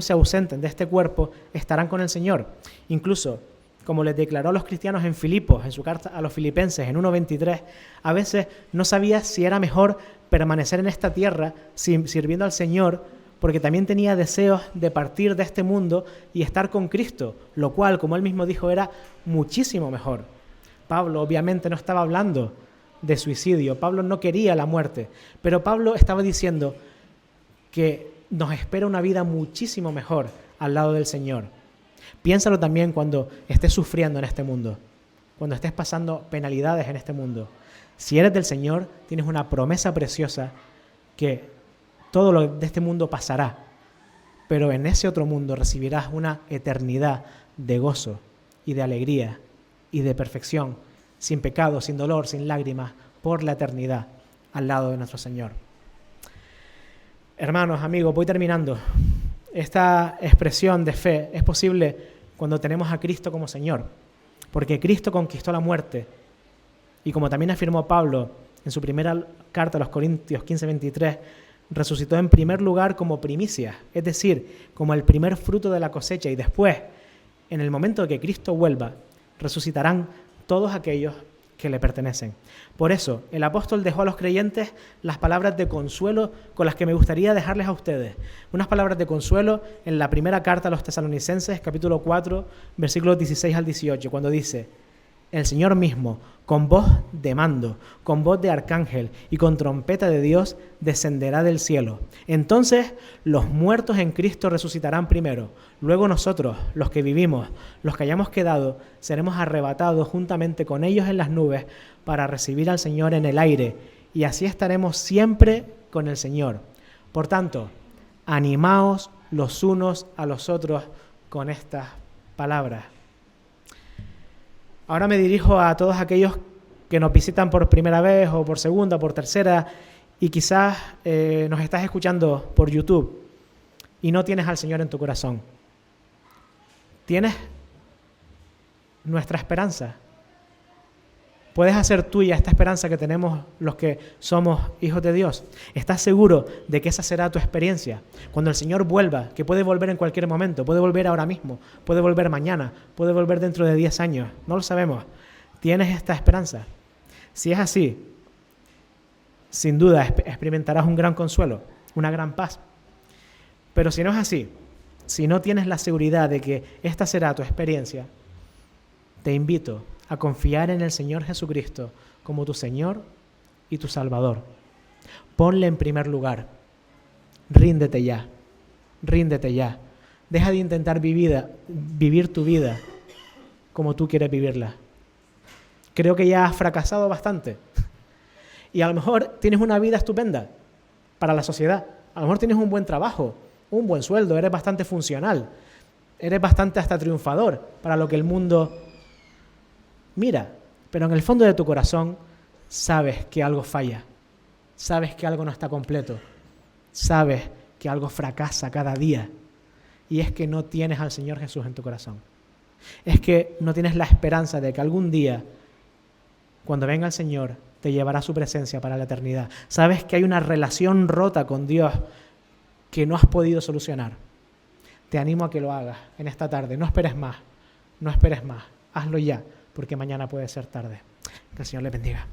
se ausenten de este cuerpo, estarán con el Señor. Incluso, como les declaró a los cristianos en Filipos, en su carta a los filipenses, en 1:23, a veces no sabía si era mejor permanecer en esta tierra sirviendo al Señor, porque también tenía deseos de partir de este mundo y estar con Cristo, lo cual, como él mismo dijo, era muchísimo mejor. Pablo obviamente no estaba hablando de suicidio, Pablo no quería la muerte, pero Pablo estaba diciendo que nos espera una vida muchísimo mejor al lado del Señor. Piénsalo también cuando estés sufriendo en este mundo, cuando estés pasando penalidades en este mundo. Si eres del Señor, tienes una promesa preciosa que todo lo de este mundo pasará, pero en ese otro mundo recibirás una eternidad de gozo y de alegría y de perfección, sin pecado, sin dolor, sin lágrimas, por la eternidad al lado de nuestro Señor. Hermanos, amigos, voy terminando. Esta expresión de fe es posible cuando tenemos a Cristo como Señor, porque Cristo conquistó la muerte y, como también afirmó Pablo en su primera carta a los Corintios 15:23, resucitó en primer lugar como primicia, es decir, como el primer fruto de la cosecha, y después, en el momento que Cristo vuelva, resucitarán todos aquellos que le pertenecen. Por eso, el apóstol dejó a los creyentes las palabras de consuelo con las que me gustaría dejarles a ustedes. Unas palabras de consuelo en la primera carta a los Tesalonicenses, capítulo 4, versículos 16 al 18, cuando dice: el Señor mismo, con voz de mando, con voz de arcángel y con trompeta de Dios, descenderá del cielo. Entonces los muertos en Cristo resucitarán primero. Luego nosotros, los que vivimos, los que hayamos quedado, seremos arrebatados juntamente con ellos en las nubes para recibir al Señor en el aire, y así estaremos siempre con el Señor. Por tanto, animaos los unos a los otros con estas palabras. Ahora me dirijo a todos aquellos que nos visitan por primera vez o por segunda, por tercera, y quizás nos estás escuchando por YouTube y no tienes al Señor en tu corazón. Tienes nuestra esperanza. ¿Puedes hacer tuya esta esperanza que tenemos los que somos hijos de Dios? ¿Estás seguro de que esa será tu experiencia? Cuando el Señor vuelva, que puede volver en cualquier momento, puede volver ahora mismo, puede volver mañana, puede volver dentro de 10 años, no lo sabemos. ¿Tienes esta esperanza? Si es así, sin duda experimentarás un gran consuelo, una gran paz. Pero si no es así, si no tienes la seguridad de que esta será tu experiencia, te invito a confiar en el Señor Jesucristo como tu Señor y tu Salvador. Ponle en primer lugar. Ríndete ya. Ríndete ya. Deja de intentar vivir tu vida como tú quieres vivirla. Creo que ya has fracasado bastante. Y a lo mejor tienes una vida estupenda para la sociedad. A lo mejor tienes un buen trabajo, un buen sueldo, eres bastante funcional, eres bastante hasta triunfador para lo que el mundo mira, pero en el fondo de tu corazón sabes que algo falla, sabes que algo no está completo, sabes que algo fracasa cada día, y es que no tienes al Señor Jesús en tu corazón. Es que no tienes la esperanza de que algún día, cuando venga el Señor, te llevará a su presencia para la eternidad. Sabes que hay una relación rota con Dios que no has podido solucionar. Te animo a que lo hagas en esta tarde. No esperes más, no esperes más. Hazlo ya, porque mañana puede ser tarde. Que el Señor le bendiga.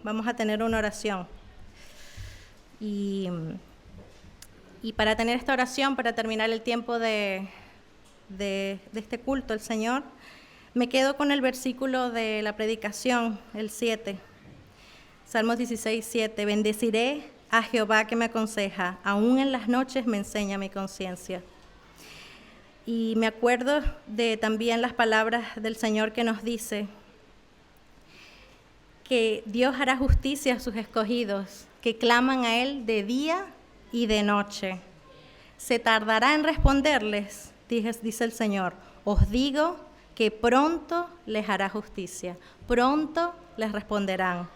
vamos a tener una oración. Y para tener esta oración, para terminar el tiempo de este culto al Señor, me quedo con el versículo de la predicación, el 7. Salmos 16, 7. Bendeciré a Jehová que me aconseja, aún en las noches me enseña mi conciencia. Y me acuerdo de también las palabras del Señor que nos dice que Dios hará justicia a sus escogidos, que claman a Él de día y de noche. Se tardará en responderles, dice el Señor. Os digo que pronto les hará justicia, pronto les responderán.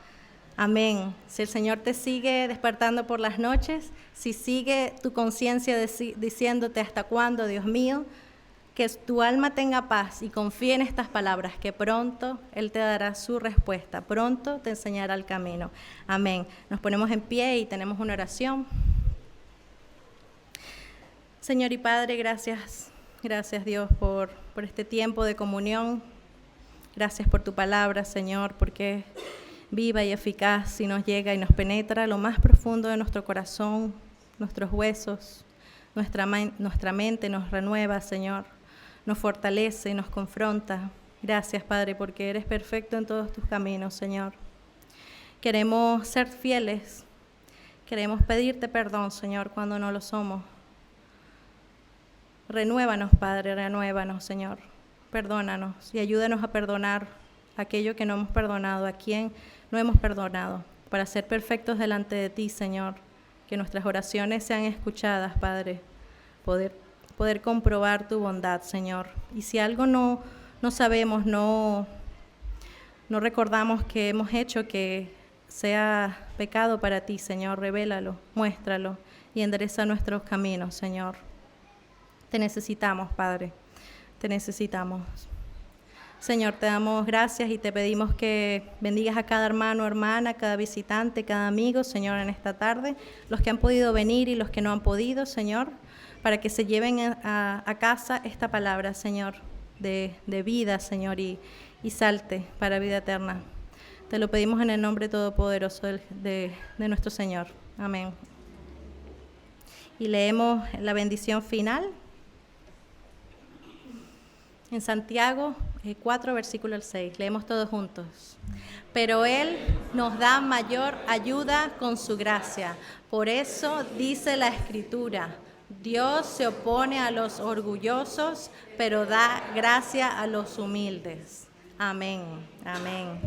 Amén. Si el Señor te sigue despertando por las noches, si sigue tu conciencia diciéndote hasta cuándo, Dios mío, que tu alma tenga paz y confíe en estas palabras, que pronto Él te dará su respuesta, pronto te enseñará el camino. Amén. Nos ponemos en pie y tenemos una oración. Señor y Padre, gracias Dios por este tiempo de comunión. Gracias por tu palabra, Señor, porque viva y eficaz y nos llega y nos penetra a lo más profundo de nuestro corazón, nuestros huesos, nuestra mente nos renueva, Señor, nos fortalece, nos confronta. Gracias, Padre, porque eres perfecto en todos tus caminos, Señor. Queremos ser fieles, queremos pedirte perdón, Señor, cuando no lo somos. Renuévanos, Padre, renuévanos, Señor. Perdónanos y ayúdanos a perdonar aquello que no hemos perdonado, a quien no hemos perdonado, para ser perfectos delante de ti, Señor. Que nuestras oraciones sean escuchadas, Padre. Poder comprobar tu bondad, Señor. Y si algo no sabemos, no recordamos que hemos hecho que sea pecado para ti, Señor, revélalo, muéstralo y endereza nuestros caminos, Señor. Te necesitamos, Padre, te necesitamos. Señor, te damos gracias y te pedimos que bendigas a cada hermano, hermana, cada visitante, cada amigo, Señor, en esta tarde, los que han podido venir y los que no han podido, Señor, para que se lleven a casa esta palabra, Señor, de vida, Señor, y salte para vida eterna. Te lo pedimos en el nombre todopoderoso de nuestro Señor. Amén. Y leemos la bendición final. En Santiago 4, versículo 6, leemos todos juntos. Pero Él nos da mayor ayuda con su gracia. Por eso dice la Escritura, Dios se opone a los orgullosos, pero da gracia a los humildes. Amén, amén.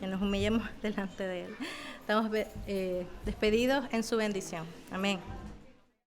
Que nos humillemos delante de Él. Estamos despedidos en su bendición. Amén.